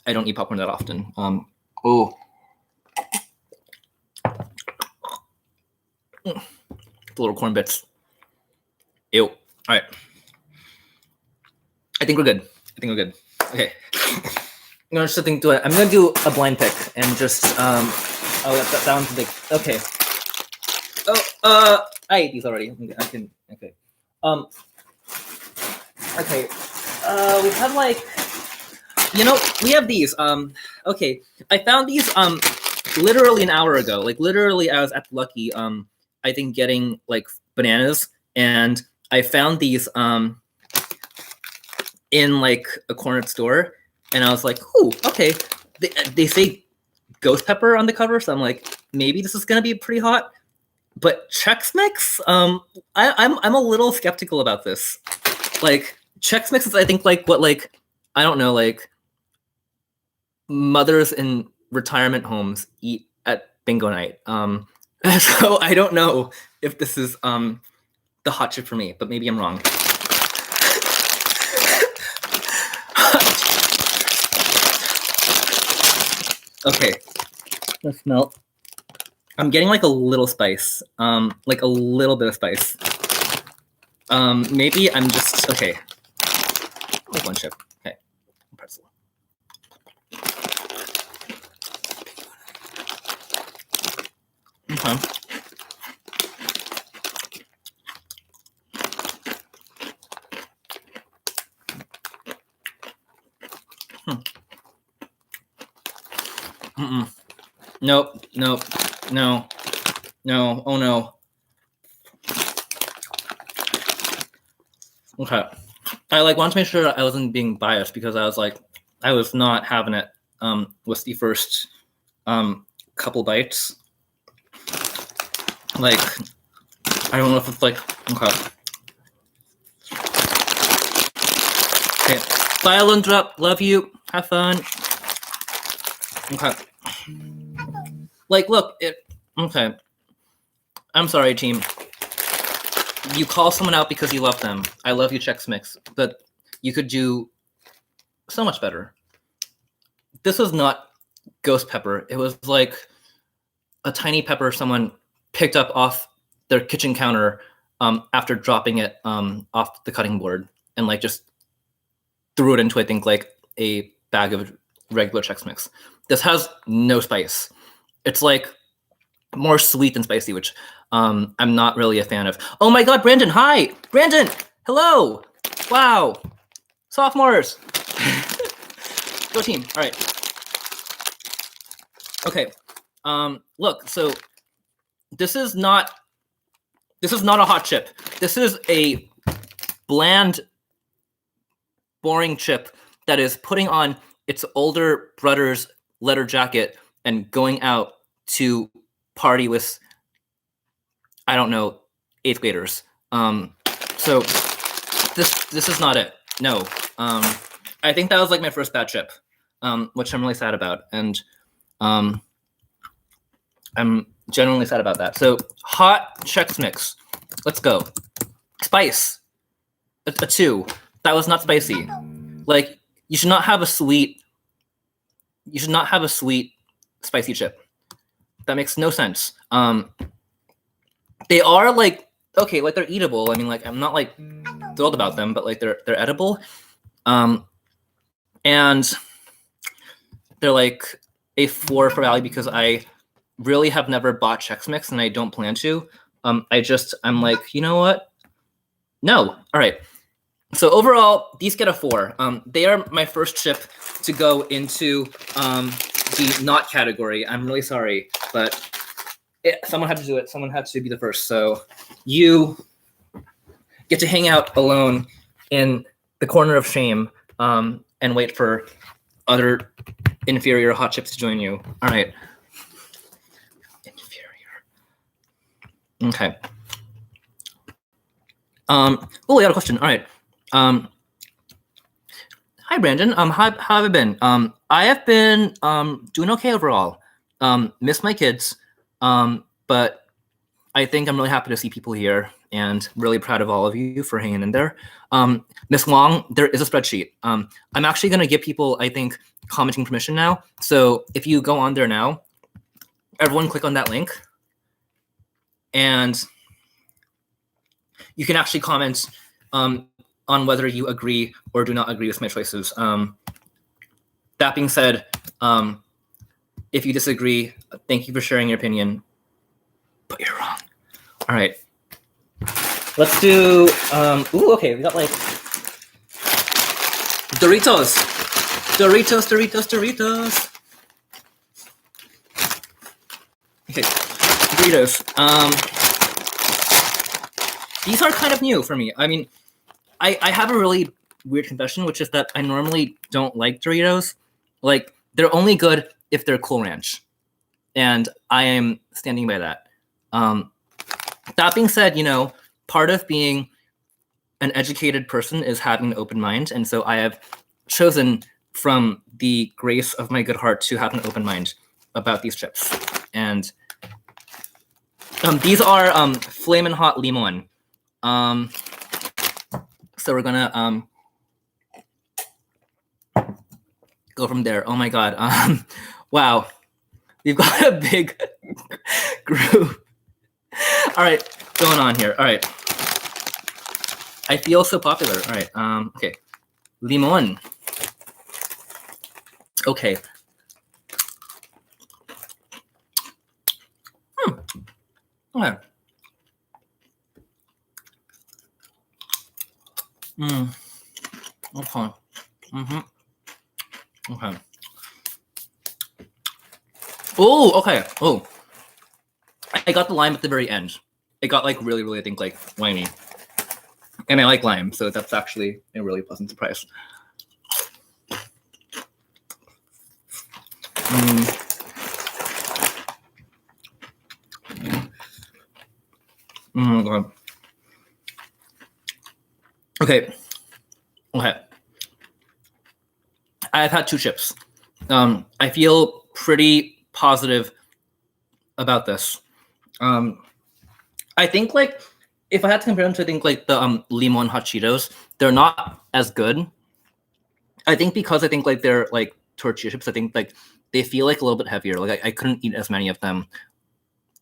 I don't eat popcorn that often. The little corn bits. Ew. All right. I think we're good. Okay. I'm gonna just think to it. I'm gonna do a blind pick and just that sounds big. Okay. I ate these already. I can. Okay. Okay. We have like, we have these. Okay. I found these literally an hour ago. Like literally, I was at Lucky. I think getting like bananas, and I found these in like a corner store, and I was like, "Ooh, okay." They say ghost pepper on the cover, so I'm like, maybe this is gonna be pretty hot. But Chex Mix, I'm a little skeptical about this. Like Chex Mix is, I think, like what, like, I don't know, like mothers in retirement homes eat at bingo night. So I don't know if this is the hot chip for me, but maybe I'm wrong. Okay, let's smell. I'm getting like a little spice, like a little bit of spice. Maybe I'm just okay. Like one chip. Okay, pretzel. Okay. Nope. No. Oh no. Okay. I like wanted to make sure I wasn't being biased because I was like, I was not having it with the first couple bites. Like, I don't know if it's like, okay. Okay. Bye, Lundra. Love you. Have fun. Okay. Like, look, okay. I'm sorry, team. You call someone out because you love them. I love you, Chex Mix, but you could do so much better. This was not ghost pepper. It was like a tiny pepper someone picked up off their kitchen counter after dropping it off the cutting board and like just threw it into, I think, like a bag of regular Chex Mix. This has no spice. It's like more sweet than spicy, which I'm not really a fan of. Oh my god, Brandon, hi! Brandon, hello! Wow. Sophomores! Go team, all right. Okay, look, so this is not a hot chip. This is a bland, boring chip that is putting on its older brother's leather jacket and going out to party with, I don't know, 8th graders. So this is not it. No. I think that was like my first bad chip, which I'm really sad about, and I'm genuinely sad about that. So hot Chex Mix. Let's go. Spice. A 2. That was not spicy. Like, you should not have a sweet spicy chip. That makes no sense. They are like, okay, like they're eatable. I mean, like, I'm not like thrilled about them, but like they're edible. And they're like a 4 for value because I really have never bought Chex Mix and I don't plan to. I'm like, you know what? No. All right. So overall, these get a 4. They are my first chip to go into the not category. I'm really sorry, but someone had to do it. Someone had to be the first. So you get to hang out alone in the corner of shame and wait for other inferior hot chips to join you. All right. Inferior. Okay. Oh, we got a question. All right. Hi, Brandon. How have you been? I have been doing okay overall. Miss my kids, but I think I'm really happy to see people here and really proud of all of you for hanging in there. Miss Wong, there is a spreadsheet. I'm actually going to give people, I think, commenting permission now. So if you go on there now, everyone click on that link, and you can actually comment on whether you agree or do not agree with my choices. That being said, if you disagree, thank you for sharing your opinion, but you're wrong. All right. Let's do, ooh, okay, we got like Doritos. Okay, Doritos. These are kind of new for me. I mean, I have a really weird confession, which is that I normally don't like Doritos. Like, they're only good if they're Cool Ranch. And I am standing by that. That being said, you know, part of being an educated person is having an open mind. And so I have chosen from the grace of my good heart to have an open mind about these chips. And these are Flamin' Hot Limon. So we're gonna go from there. Oh my God. Wow. We've got a big group. All right, going on here. All right. I feel so popular. All right. Okay. Limon. Okay. Okay. Okay. Okay. Oh, okay. Oh, I got the lime at the very end. It got like really, I think like winey. And I like lime, so that's actually a really pleasant surprise. God. Okay. I've had 2 chips. I feel pretty positive about this. I think like if I had to compare them to, I think like the Limon Hot Cheetos, they're not as good. I think because I think like they're like tortilla chips, I think like they feel like a little bit heavier. Like I couldn't eat as many of them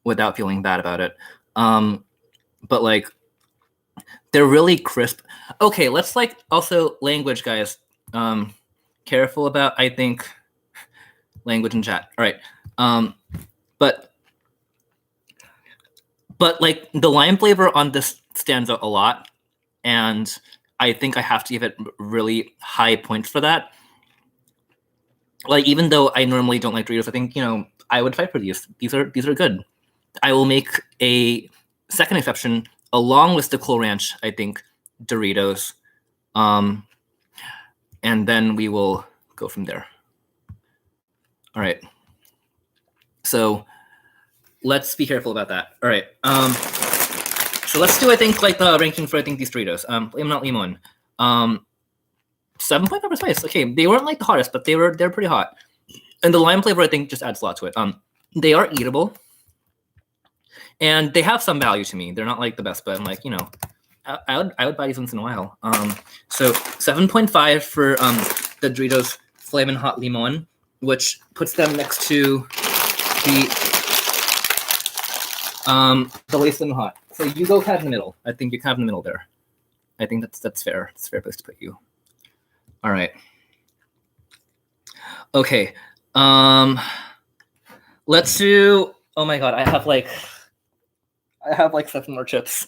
without feeling bad about it. But like they're really crisp. Okay, let's like also language, guys. Careful about, I think, language in chat. All right. But like the lime flavor on this stands out a lot, and I think I have to give it really high points for that. Like even though I normally don't like Doritos, I think, you know, I would fight for these. These are good. I will make a second exception along with the Cool Ranch, I think, Doritos. And then we will go from there. All right. So let's be careful about that. All right. So let's do, I think, like the ranking for, I think, these Doritos. Not Limon. 7.5 spice. Okay, they weren't like the hottest, but they're pretty hot. And the lime flavor, I think, just adds a lot to it. They are eatable, and they have some value to me. They're not like the best, but I'm like, you know, I would buy these once in a while. So 7.5 for the Doritos Flamin' Hot Limon, which puts them next to the Lace Lemon Hot. So you go kind of in the middle. I think you're kind of in the middle there. I think that's fair. It's a fair place to put you. All right. Okay. Let's do. Oh my God! I have like 7 more chips.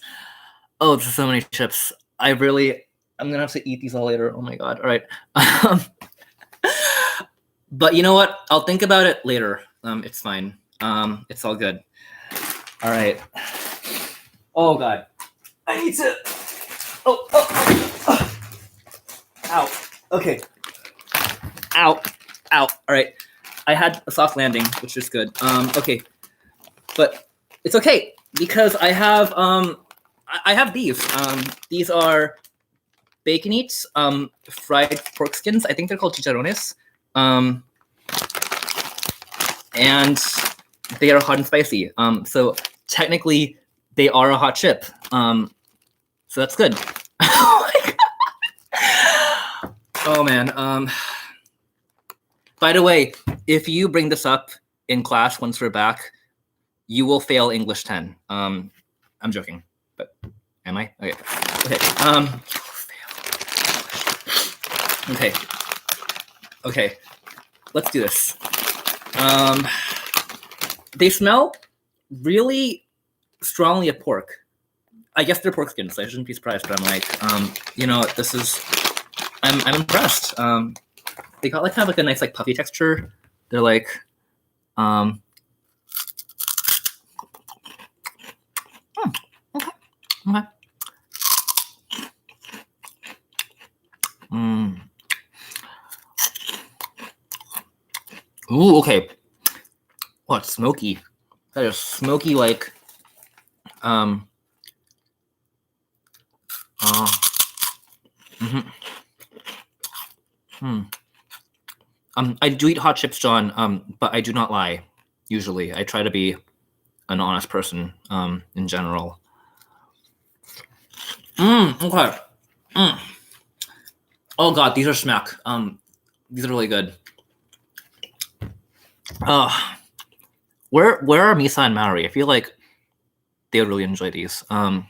Oh, there's so many chips. I'm gonna have to eat these all later. Oh my God! All right. But you know what? I'll think about it later. It's fine. It's all good. All right. Oh God, I need to. Oh. Ow. Okay. Ow. Ow. All right. I had a soft landing, which is good. Okay, but it's okay because I have these. These are Bacon Eats fried pork skins. I think they're called chicharrones. And they are hot and spicy. So technically they are a hot chip. So that's good. Oh my God. Oh man. By the way, if you bring this up in class once we're back, you will fail English 10. I'm joking, but am I? Okay. Okay. Okay. Okay. Let's do this. They smell really strongly of pork. I guess they're pork skins, so I shouldn't be surprised. But I'm like, you know, this is. I'm impressed. They got like kind of like a nice like puffy texture. They're like, okay. Okay. Ooh, okay. Oh, it's smoky. That is smoky, like, I do eat hot chips, John, but I do not lie, usually. I try to be an honest person, in general. Okay. Oh God, these are smack. These are really good. Where are Misa and Maori? I feel like they would really enjoy these. I'm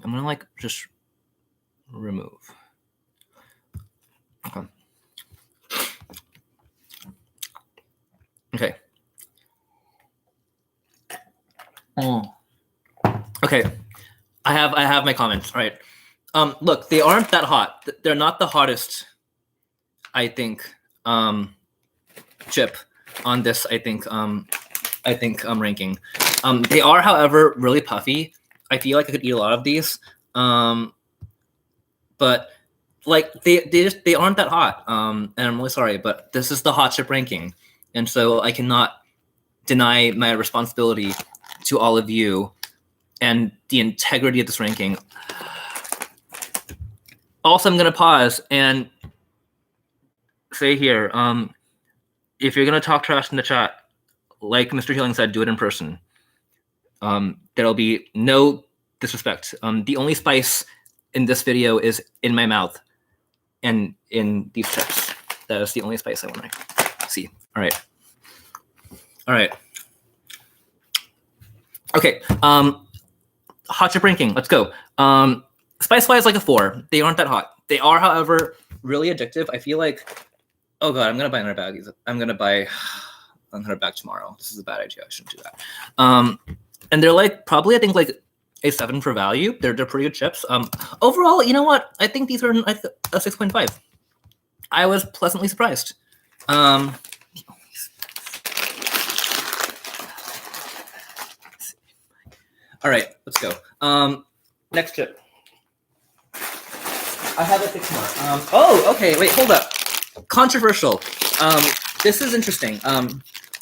gonna like just remove. Okay. Okay. Oh. Okay. I have my comments. All right. Look, they aren't that hot. They're not the hottest, I think, chip on this, I think ranking. They are, however, really puffy. I feel like I could eat a lot of these. But like they aren't that hot. And I'm really sorry, but this is the hot chip ranking. And so I cannot deny my responsibility to all of you and the integrity of this ranking. Also, I'm gonna pause and say here, if you're gonna talk trash in the chat, like Mr. Healing said, do it in person. There'll be no disrespect. The only spice in this video is in my mouth and in these chips. That is the only spice I want to see. All right. All right. Okay. Hot chip ranking. Let's go. Spice-wise, like a 4. They aren't that hot. They are, however, really addictive. I feel like, oh God, I'm gonna buy another bag. I'm gonna buy another bag tomorrow. This is a bad idea. I shouldn't do that. And they're like probably, I think, like a 7 for value. They're pretty good chips. Overall, you know what? I think these are a 6.5. I was pleasantly surprised. All right, let's go. Next chip. I have a 6 more. Oh, okay. Wait, hold up. Controversial. This is interesting.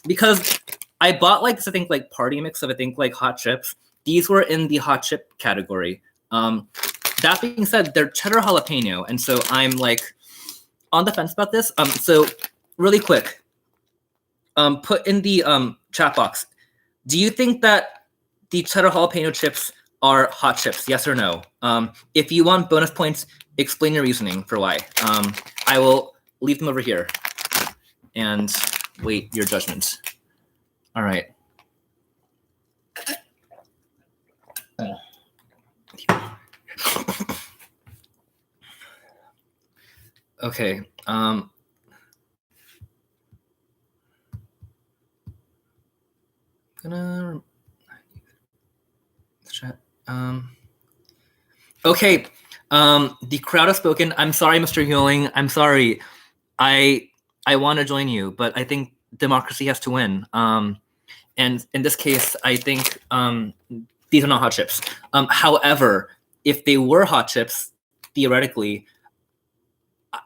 Because I bought like this, I think, like party mix of, I think, like hot chips. These were in the hot chip category. That being said, they're cheddar jalapeno, and so I'm like on the fence about this. So really quick, put in the chat box. Do you think that the cheddar jalapeno chips are hot chips? Yes or no? If you want bonus points, explain your reasoning for why. I will leave them over here and wait your judgment. All right. Okay. Gonna chat. Okay. The crowd has spoken. I'm sorry, Mr. Hewling. I'm sorry. I want to join you, but I think democracy has to win. And in this case, I think these are not hot chips. However, if they were hot chips, theoretically,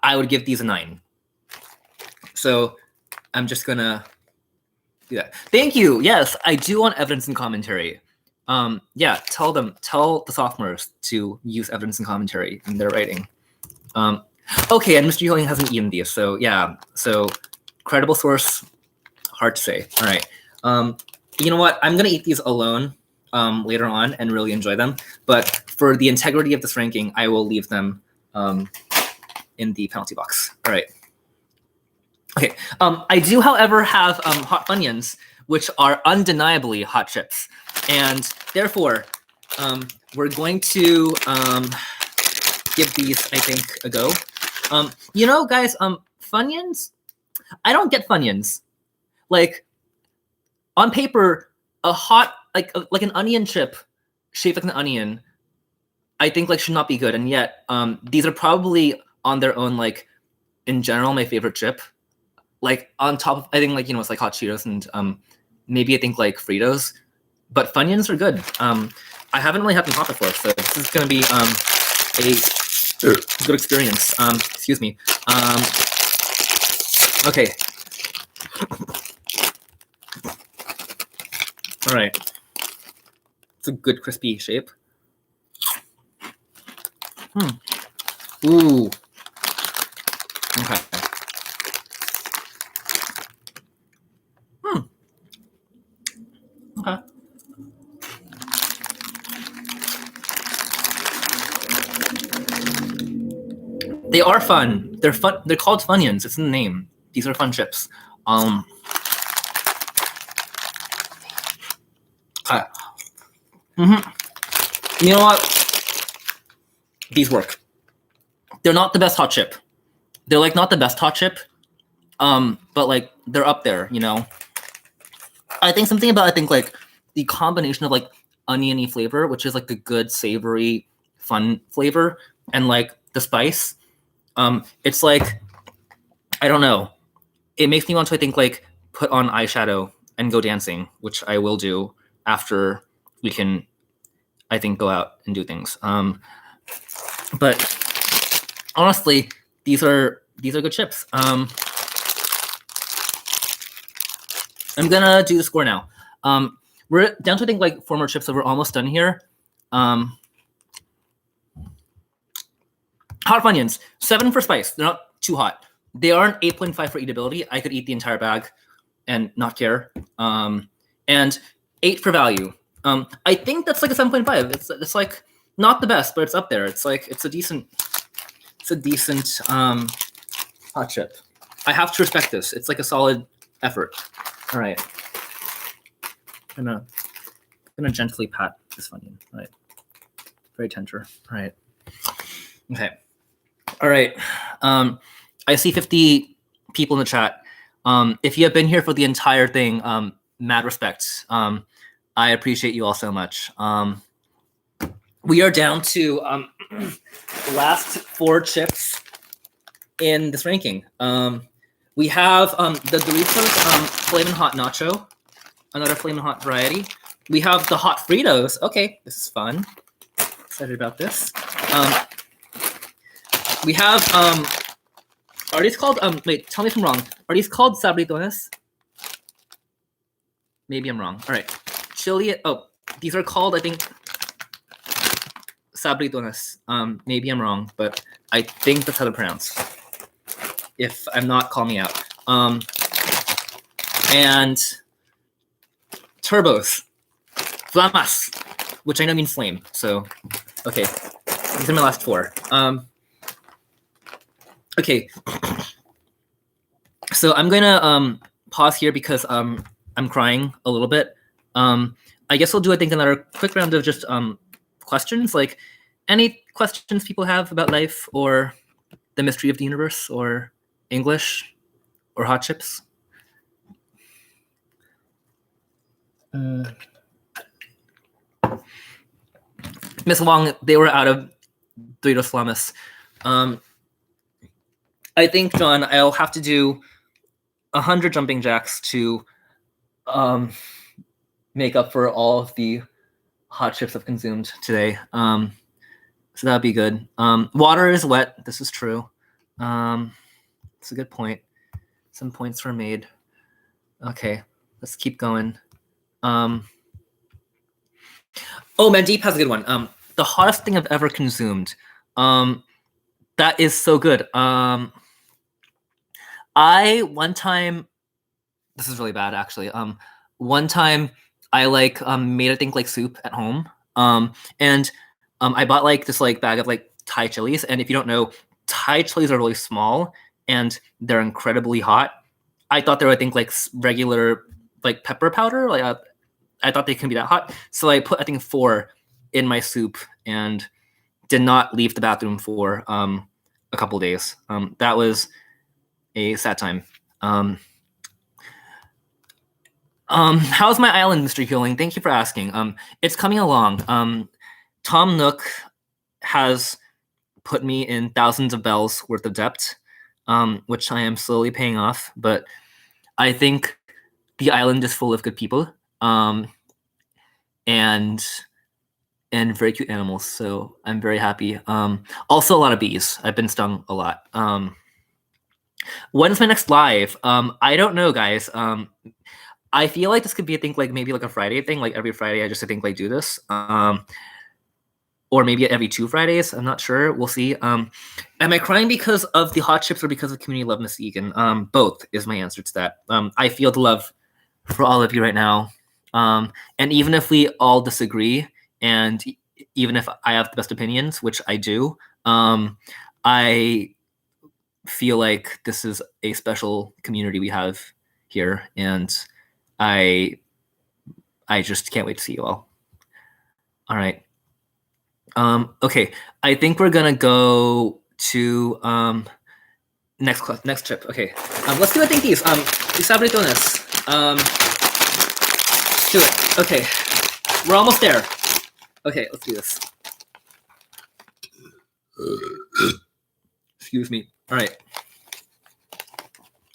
I would give these a 9. So I'm just gonna do that. Thank you. Yes, I do want evidence and commentary. Yeah, tell the sophomores to use evidence and commentary in their writing. Okay, and Mr. Yoling hasn't eaten these, so yeah. So credible source, hard to say. All right. You know what? I'm gonna eat these alone later on and really enjoy them. But for the integrity of this ranking, I will leave them in the penalty box. All right. Okay. I do, however, have hot Funyuns, which are undeniably hot chips, and therefore we're going to give these, I think, a go. You know, guys, Funyuns. I don't get Funyuns. Like, on paper, a hot like an onion chip shaped like an onion, I think like should not be good. And yet, these are probably on their own, like in general, my favorite chip. Like on top of, I think like, you know, it's like hot Cheetos and maybe I think like Fritos, but Funyuns are good. I haven't really had them hot before, so this is gonna be a good experience. Excuse me. Okay. All right. It's a good crispy shape. Ooh. Okay. Okay. They are fun. They're fun. They're called Funyuns. It's in the name. These are fun chips. Okay. You know what? These work. They're not the best hot chip. They're like not the best hot chip, but like they're up there. You know. I think something about like the combination of like oniony flavor, which is like the good savory, fun flavor, and like the spice. It's like, I don't know. It makes me want to, I think, like put on eyeshadow and go dancing, which I will do after we can, I think, go out and do things. But honestly, these are good chips. I'm gonna do the score now. We're down to, I think, like 4 more chips, so we're almost done here. Hot Funyuns, 7 for spice. They're not too hot. They are an 8.5 for eatability. I could eat the entire bag and not care. And 8 for value. I think that's like a 7.5. It's like not the best, but it's up there. It's like it's a decent hot chip. I have to respect this. It's like a solid effort. All right. I'm gonna gently pat this Funyun. All right. Very tender. All right. Okay. All right. I see 50 people in the chat. If you have been here for the entire thing, mad respect. I appreciate you all so much. We are down to the last 4 chips in this ranking. We have the Doritos Flamin' Hot Nacho, another Flamin' Hot variety. We have the Hot Fritos. Okay, this is fun. Excited about this. We have are these called wait, tell me if I'm wrong. Are these called sabritones? Maybe I'm wrong. All right. Chili, oh, these are called, I think, sabritones. Maybe I'm wrong, but I think that's how they're pronounced. If I'm not, call me out. And turbos, flamas, which I know means flame. So, okay, these are my last 4. Okay, so I'm gonna pause here because I'm crying a little bit. I guess we'll do, I think, another quick round of just questions. Like, any questions people have about life or the mystery of the universe or English or hot chips? Miss Wong, they were out of Doritos Flamas. I think, John, I'll have to do 100 jumping jacks to make up for all of the hot chips I've consumed today. So that'd be good. Water is wet. This is true. It's a good point. Some points were made. Okay, let's keep going. Oh, Mandeep has a good one. The hottest thing I've ever consumed. That is so good. I one time, this is really bad actually. One time I like made I think like soup at home. And I bought like this like bag of like Thai chilies, and if you don't know, Thai chilies are really small and they're incredibly hot. I thought they were I think like regular like pepper powder. Like I thought they couldn't be that hot, so I put I think 4 in my soup and did not leave the bathroom for a couple days. That was a sad time. How's my island, Mr. Healing? Thank you for asking. It's coming along. Tom Nook has put me in thousands of bells worth of debt, which I am slowly paying off. But I think the island is full of good people, and very cute animals. So I'm very happy. Also, a lot of bees. I've been stung a lot. When's my next live? I don't know, guys. I feel like this could be, I think, like maybe like a Friday thing. Like every Friday, I just I think like do this. Or maybe every 2 Fridays. I'm not sure. We'll see. Am I crying because of the hot chips or because of community love, Miss Egan? Both is my answer to that. I feel the love for all of you right now. And even if we all disagree, and even if I have the best opinions, which I do, I feel like this is a special community we have here, and I just can't wait to see you all. All right. Okay, I think we're gonna go to next trip. Okay, let's do I think these. Isabritones. Do it. Okay, we're almost there. Okay, let's do this. Excuse me. All right.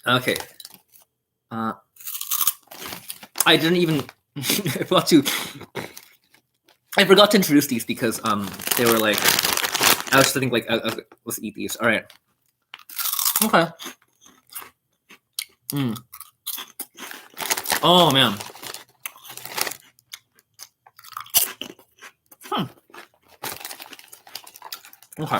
Okay. I didn't even. I forgot to introduce these because they were like I was thinking like let's eat these. All right. Okay. Oh man. Okay.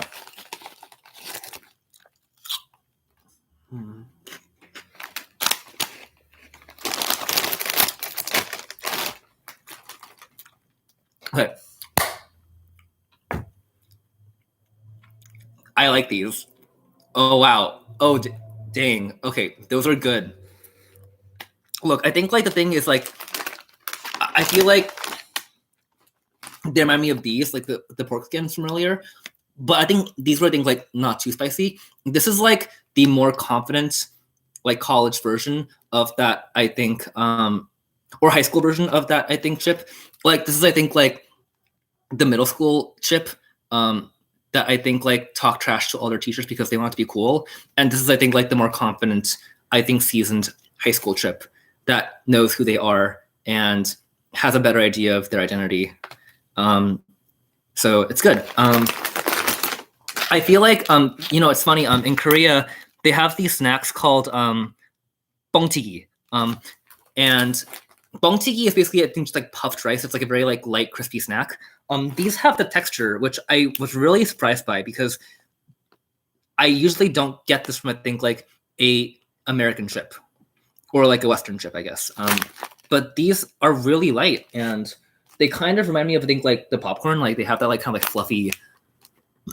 Okay. I like these. Oh wow. Oh dang. Okay, those are good. Look, I think like the thing is like I feel like they remind me of these, like the pork skins from earlier. But I think these were I think like not too spicy. This is like the more confident, like college version of that, I think, or high school version of that, I think, chip. Like this is I think like the middle school chip that I think like talk trash to all their teachers because they want to be cool. And this is I think like the more confident, I think seasoned high school chip that knows who they are and has a better idea of their identity. So it's good. I feel like you know, it's funny. In Korea, they have these snacks called bongtigi. And bongtigi is basically I think just like puffed rice. It's like a very like light, crispy snack. These have the texture, which I was really surprised by because I usually don't get this from I think like a American chip or like a Western chip, I guess. But these are really light and they kind of remind me of I think like the popcorn. Like they have that like kind of like fluffy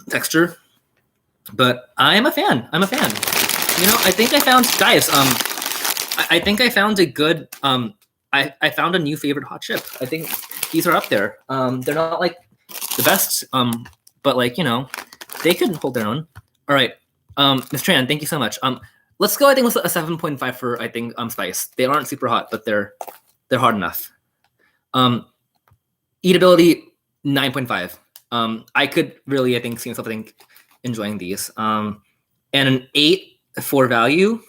texture. But I'm a fan. I'm a fan. You know, I think I found guys. I think I found a good. I found a new favorite hot chip. I think these are up there. They're not like the best. But like you know, they could hold their own. All right, Ms. Tran, thank you so much. Let's go. I think with a 7.5 for I think spice. They aren't super hot, but they're hard enough. Eatability 9.5. I could really I think see myself I think enjoying these. And an 8 for value.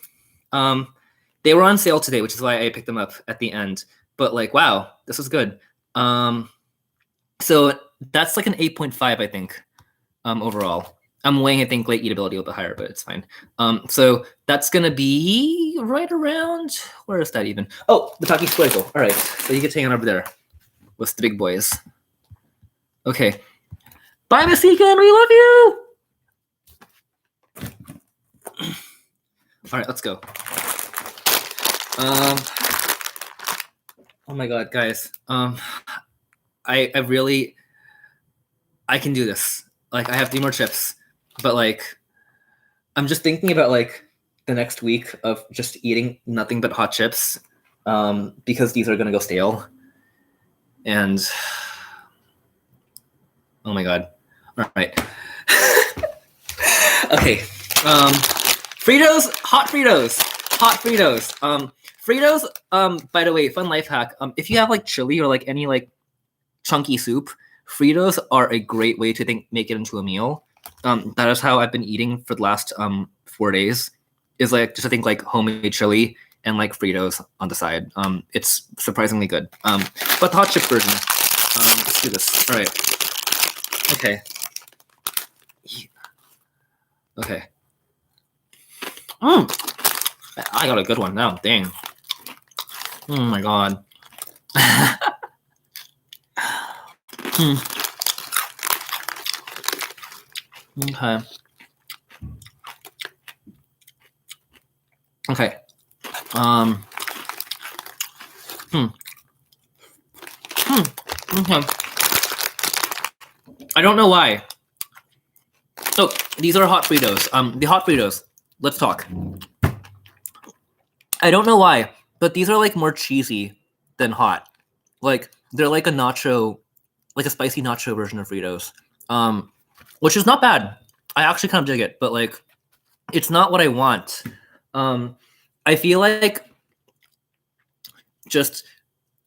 They were on sale today, which is why I picked them up at the end. but like, wow, this is good. So that's like an 8.5, I think, overall. I'm weighing, I think, late eatability a little bit higher, but it's fine. So that's gonna be right around, where is that even? Oh, the Taki Squiggle. All right, so you get taken over there with the big boys. Okay. Bye, Miss Egan, we love you! All right, let's go. Oh my God, guys. I really, I can do this. Like, I have 3 more chips, but like, I'm just thinking about like the next week of just eating nothing but hot chips, because these are gonna go stale. And oh my God. All right. Okay. Fritos, hot Fritos, hot Fritos. Fritos, by the way, fun life hack. If you have like chili or like any like chunky soup, Fritos are a great way to make it into a meal. That is how I've been eating for the last 4 days. Is like just I think like homemade chili and like Fritos on the side. It's surprisingly good. But the hot chip version. Let's do this. All right. Okay. Okay. I got a good one now. Dang. Oh my God. Okay. Okay. Okay. I don't know why. So these are hot Fritos. The hot Fritos. Let's talk. I don't know why, but these are like more cheesy than hot. Like they're like a nacho, like a spicy nacho version of Fritos. Which is not bad. I actually kind of dig it, but like it's not what I want. I feel like just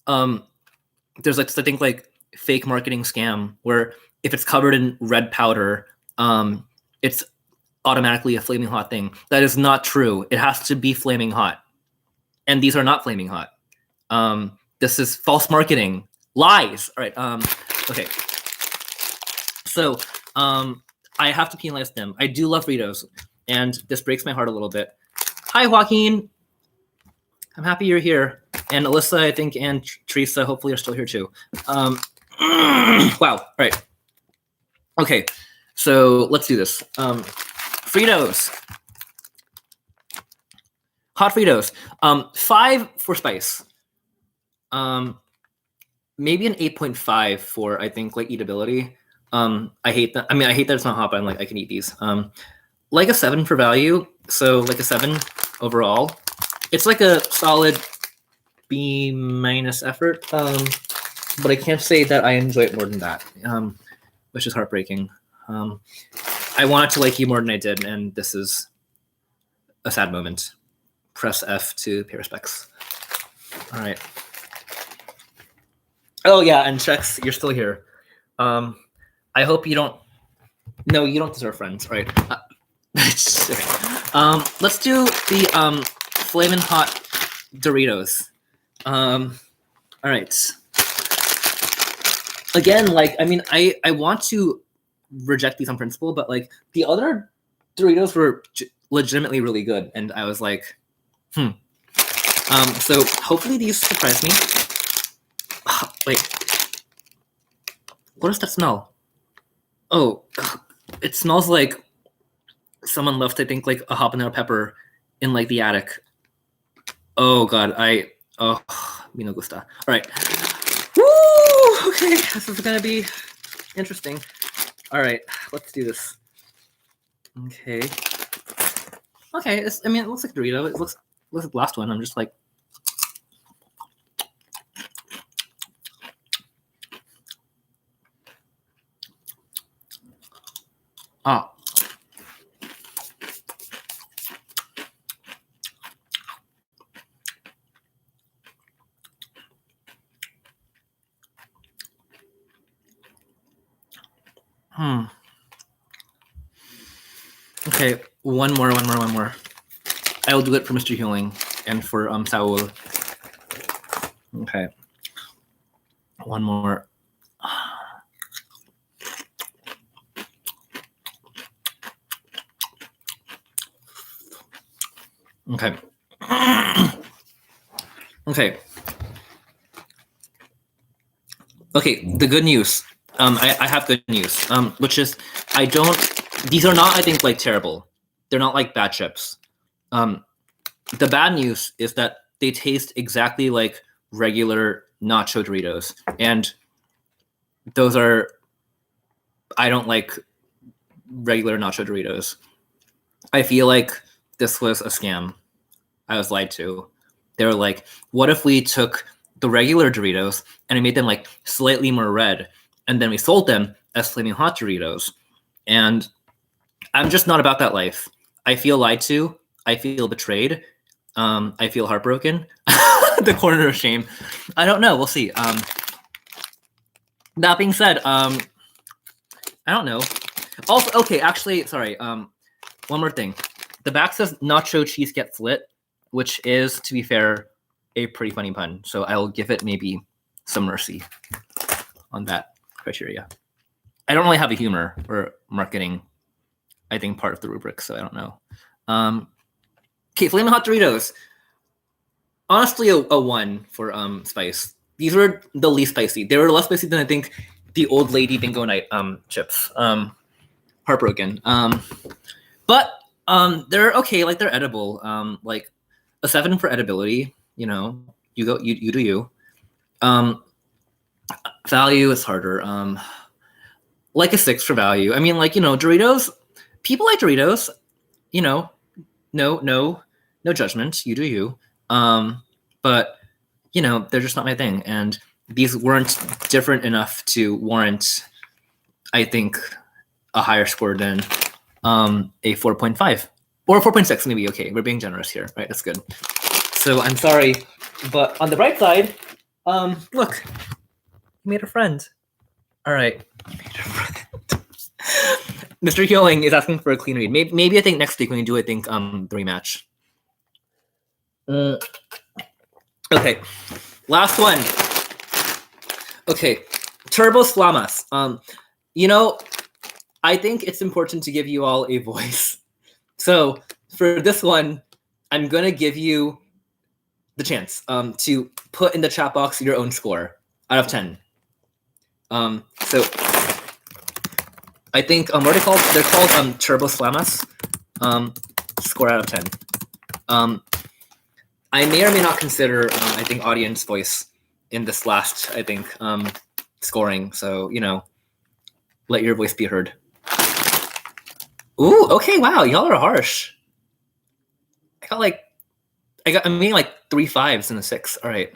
there's like I think like fake marketing scam where if it's covered in red powder, it's automatically a flaming hot thing. That is not true. It has to be flaming hot. And these are not flaming hot. This is false marketing. Lies. All right. Okay. So I have to penalize them. I do love Fritos, and this breaks my heart a little bit. Hi, Joaquin. I'm happy you're here. And Alyssa, I think, and Teresa, hopefully, are still here too. Wow. All right. Okay. So let's do this. Fritos. Hot Fritos. 5 for spice. Maybe an 8.5 for, I think, like eatability. I hate that. I mean, I hate that it's not hot, but I'm like, I can eat these. Like a 7 for value. So like a 7 overall. It's like a solid B- effort. But I can't say that I enjoy it more than that, which is heartbreaking. I wanted to like you more than I did, and this is a sad moment. Press F to pay respects. All right. Oh yeah, and Chex, you're still here. I hope you don't. No, you don't deserve friends, right? Let's do the Flamin' Hot Doritos. All right. Again, like I mean, I want to reject these on principle, but like the other Doritos were legitimately really good, and I was like, So hopefully these surprise me. Wait, what does that smell? Oh, it smells like someone left, I think, like a habanero pepper in like the attic. Oh God, me no gusta. All right. Woo! Okay, this is gonna be interesting. All right, let's do this. Okay. Okay, I mean, it looks like Dorito. It looks like the last one. I'm just like. Ah. Okay, one more. I will do it for Mr. Healing and for Saul. Okay. One more. Okay. Okay. Okay. The good news. I have good news. Which is these are not, I think, like terrible. They're not like bad chips. The bad news is that they taste exactly like regular nacho Doritos. And those are, I don't like regular nacho Doritos. I feel like this was a scam. I was lied to. They were like, what if we took the regular Doritos and we made them like slightly more red, and then we sold them as flaming hot Doritos? And I'm just not about that life. I feel lied to. I feel betrayed. I feel heartbroken. The corner of shame. I don't know. We'll see. That being said, I don't know. Also, okay, actually, sorry. One more thing. The back says nacho cheese get flit, which is, to be fair, a pretty funny pun. So I will give it maybe some mercy on that criteria. I don't really have a humor or marketing, I think, part of the rubric, so I don't know. Okay, Flamin' Hot Doritos. Honestly, a 1 for spice. These were the least spicy. They were less spicy than I think the old lady bingo night chips. Heartbroken. But they're okay. Like, they're edible. Like a 7 for edibility. You know, you do you. Value is harder. Like a 6 for value. I mean, like, you know, Doritos. People like Doritos. You know, no judgment. You do you. But you know, they're just not my thing, and these weren't different enough to warrant, I think, a higher score than a 4.5 or 4.6 maybe. Okay, we're being generous here, right? That's good. So I'm sorry, but on the bright side, look, you made a friend. All right, you made a friend. Mr. Hyoing is asking for a clean read. Maybe I think next week when we do, I think the rematch. Okay, last one. Okay, Turbo Slamas. You know, I think it's important to give you all a voice. So for this one, I'm gonna give you the chance to put in the chat box your own score out of 10. So I think what are they called? They're called Turbo Slamas. Score out of 10. I may or may not consider I think audience voice in this last, I think, scoring. So, you know, let your voice be heard. Ooh, okay, wow, y'all are harsh. I'm meaning like 3 5s and a 6. All right.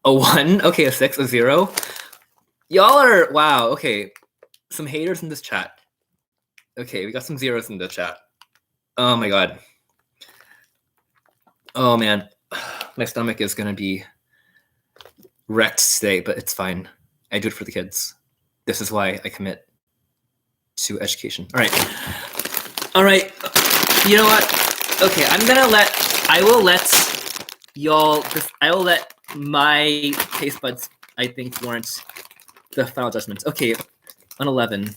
A 1, okay, a 6, a 0. Y'all are, wow, okay. Some haters in this chat. Okay, we got some zeros in the chat. Oh my god. Oh man. My stomach is gonna be wrecked today, but it's fine. I do it for the kids. This is why I commit to education. All right. All right. You know what? Okay, I will let my taste buds, I think, warrant the final judgment. Okay, an 11.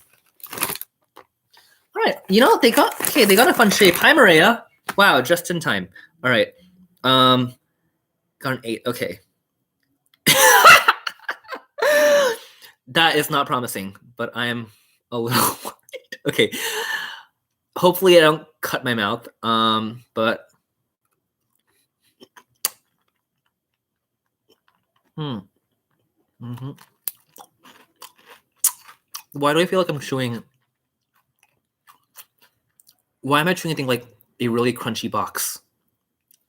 All right. You know, they got a fun shape. Hi, Maria. Wow, just in time. All right. Got an 8. Okay. That is not promising, but I am a little worried. Okay. Hopefully I don't cut my mouth. But mm-hmm. Why do I feel like I'm chewing? Why am I chewing anything like a really crunchy box?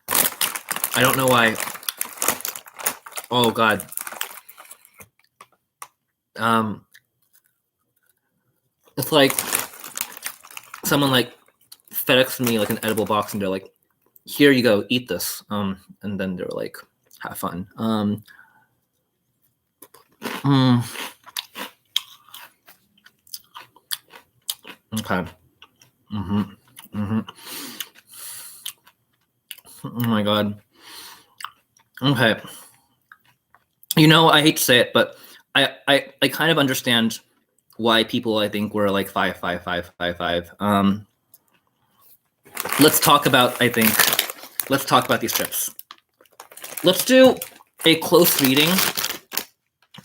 I don't know why. Oh god. It's like someone like FedExed me like an edible box and they're like, here you go, eat this. And then they're like, have fun. Okay. Oh my god. Okay. You know, I hate to say it, but I kind of understand why people I think were like 5. Let's talk about these chips. Let's do a close reading,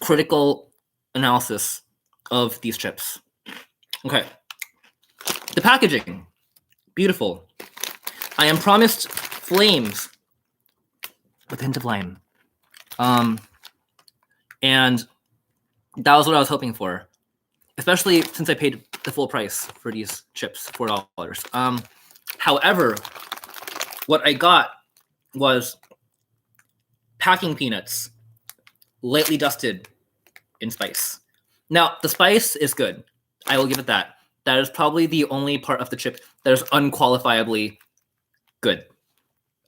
critical analysis of these chips. Okay. The packaging, beautiful. I am promised flames with a hint of lime. And that was what I was hoping for, especially since I paid the full price for these chips, $4. However, what I got was packing peanuts, lightly dusted in spice. Now, the spice is good. I will give it that. That is probably the only part of the chip that is unqualifiably good.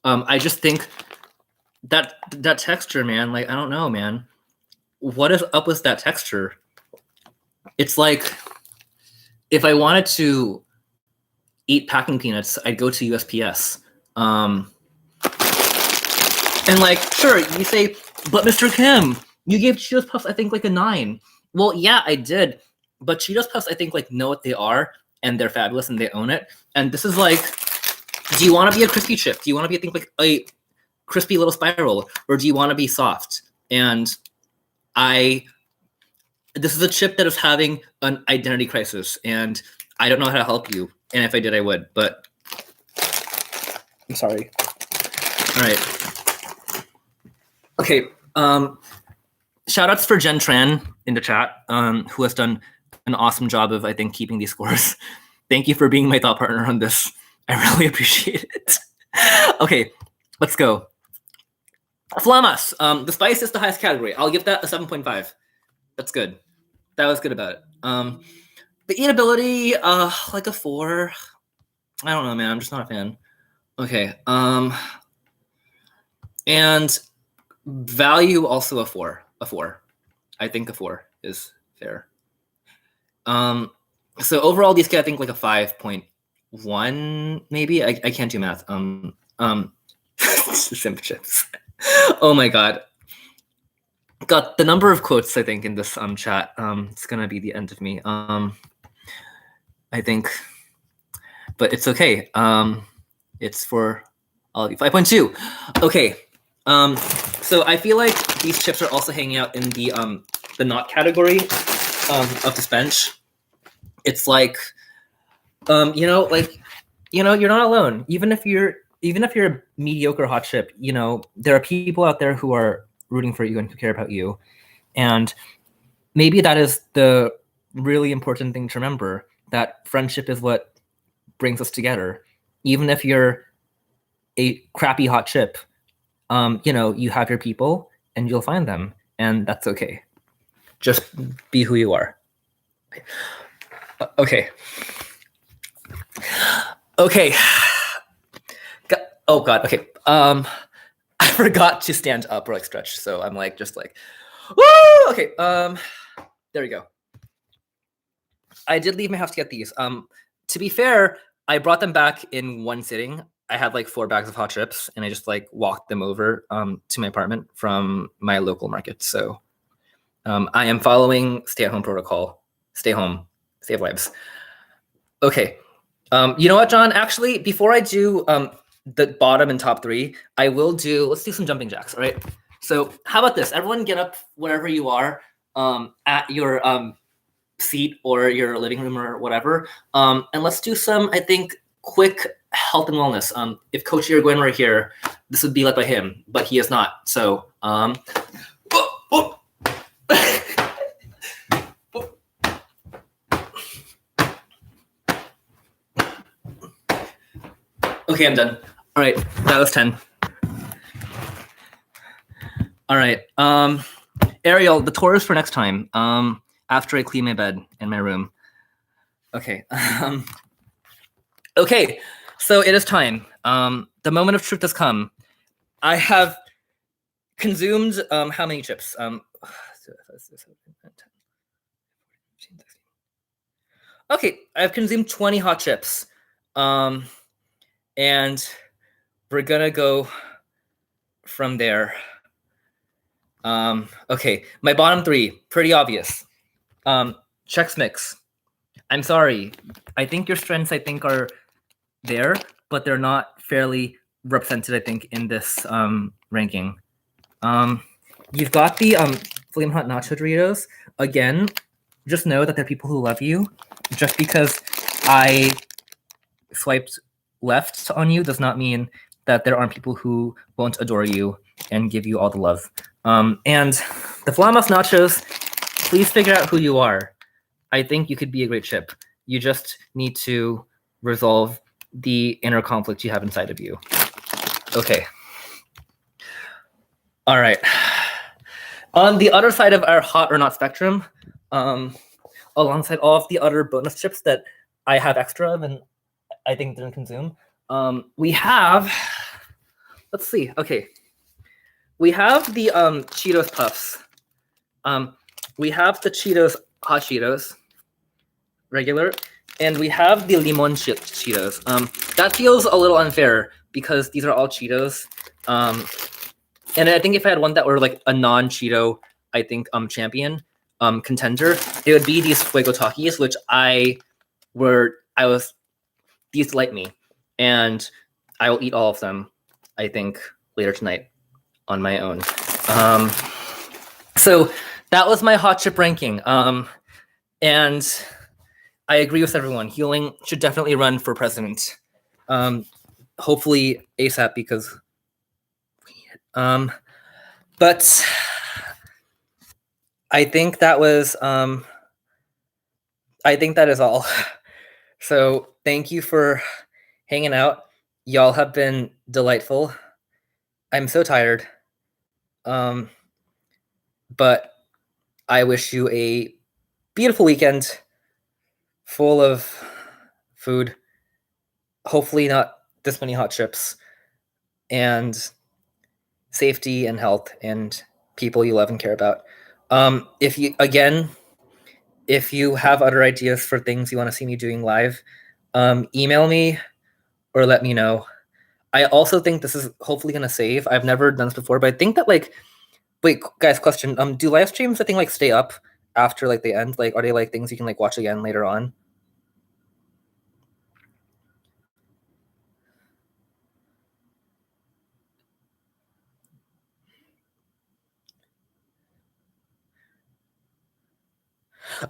I just think that texture, man, like, I don't know, man. What is up with that texture? It's like, if I wanted to eat packing peanuts, I'd go to USPS. And like, sure, you say, but Mr. Kim, you gave Cheetos Puffs, I think, like a 9. Well, yeah, I did. But Cheetos Puffs, I think, like, know what they are, and they're fabulous, and they own it. And this is like, do you want to be a crispy chip? Do you want to be, I think, like a crispy little spiral? Or do you want to be soft? And this is a chip that is having an identity crisis, and I don't know how to help you. And if I did, I would, but I'm sorry. All right. Okay. Shout outs for Jen Tran in the chat, who has done an awesome job of, I think, keeping these scores. Thank you for being my thought partner on this. I really appreciate it. Okay, let's go. Flamas. The spice is the highest category. I'll give that a 7.5. That's good. That was good about it. The eatability, like a 4. I don't know, man. I'm just not a fan. Okay. And value also a 4. A 4. I think a 4 is fair. So overall, these get, I think, like a 5.1, maybe. I can't do math. Simp chips. Oh my god. Got the number of quotes, I think, in this chat. It's gonna be the end of me. I think, but it's okay. It's for all of you. 5.2. Okay. So I feel like these chips are also hanging out in the not category of this bench. It's like, you're not alone. Even if you're a mediocre hot chip, there are people out there who are rooting for you and who care about you. And maybe that is the really important thing to remember, that friendship is what brings us together. Even if you're a crappy hot chip, you have your people and you'll find them, and that's okay. Just be who you are. Okay. Oh god. Okay. I forgot to stand up or like stretch, so I'm like just like, woo! Okay. There we go. I did leave my house to get these. To be fair, I brought them back in one sitting. I had like 4 bags of hot chips, and I just like walked them over to my apartment from my local market. So I am following stay-at-home protocol. Stay home, save lives. Okay. You know what, John? Actually, before I do the bottom and top 3, let's do some jumping jacks. All right. So how about this? Everyone get up wherever you are at your seat or your living room or whatever. And let's do some, I think, quick health and wellness. If Coach Irguin were here, this would be led by him, but he is not. So, okay, I'm done. All right, that was 10. All right, Ariel, the tour is for next time. After I clean my bed in my room. Okay. Okay, so it is time. The moment of truth has come. I have consumed how many chips? Okay, I've consumed 20 hot chips. And we're gonna go from there. Okay, my bottom three, pretty obvious. Chex Mix. I'm sorry. I think your strengths, I think, are there, but they're not fairly represented, I think, in this ranking. You've got the Flame Hot Nacho Doritos. Again, just know that there are people who love you. Just because I swiped left on you does not mean that there aren't people who won't adore you and give you all the love. And the Flamos Nachos, please figure out who you are. I think you could be a great chip. You just need to resolve the inner conflict you have inside of you. Okay. All right. On the other side of our hot or not spectrum, alongside all of the other bonus chips that I have extra of and I think didn't consume, we have, let's see, okay. We have the Cheetos Puffs. We have the Cheetos Hot Cheetos, regular, and we have the Limon Cheetos. That feels a little unfair because these are all Cheetos. And I think if I had one that were like a non-Cheeto, I think champion contender, it would be these Fuego Takis, which these delight me, and I will eat all of them, I think, later tonight on my own. So that was my hot chip ranking. And I agree with everyone. Healing should definitely run for president. Hopefully ASAP because but I think that was I think that is all. So thank you for hanging out. Y'all have been delightful. I'm so tired. But I wish you a beautiful weekend full of food. Hopefully not this many hot chips, and safety and health and people you love and care about. If you have other ideas for things you want to see me doing live, email me or let me know. I also think this is hopefully gonna save. I've never done this before, but I think that wait, guys, question. Do live streams I think like stay up after like they end? Like, are they like things you can like watch again later on?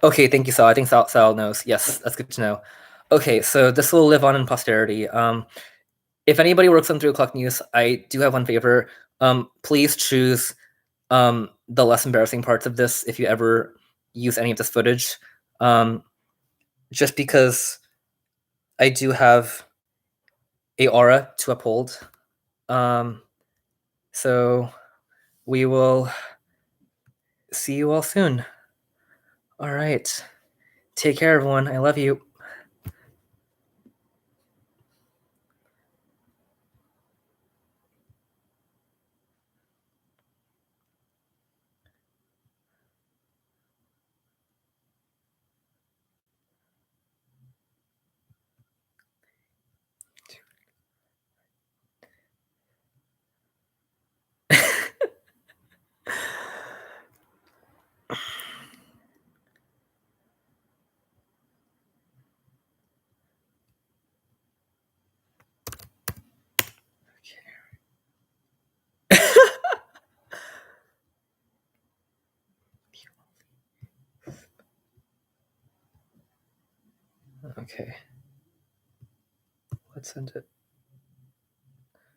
Okay, thank you, Sal. I think Sal knows. Yes, that's good to know. Okay, so this will live on in posterity. If anybody works on 3 o'clock news, I do have one favor. Please choose the less embarrassing parts of this if you ever use any of this footage. Just because I do have a aura to uphold. So we will see you all soon. All right. Take care, everyone. I love you. Okay. Let's send it.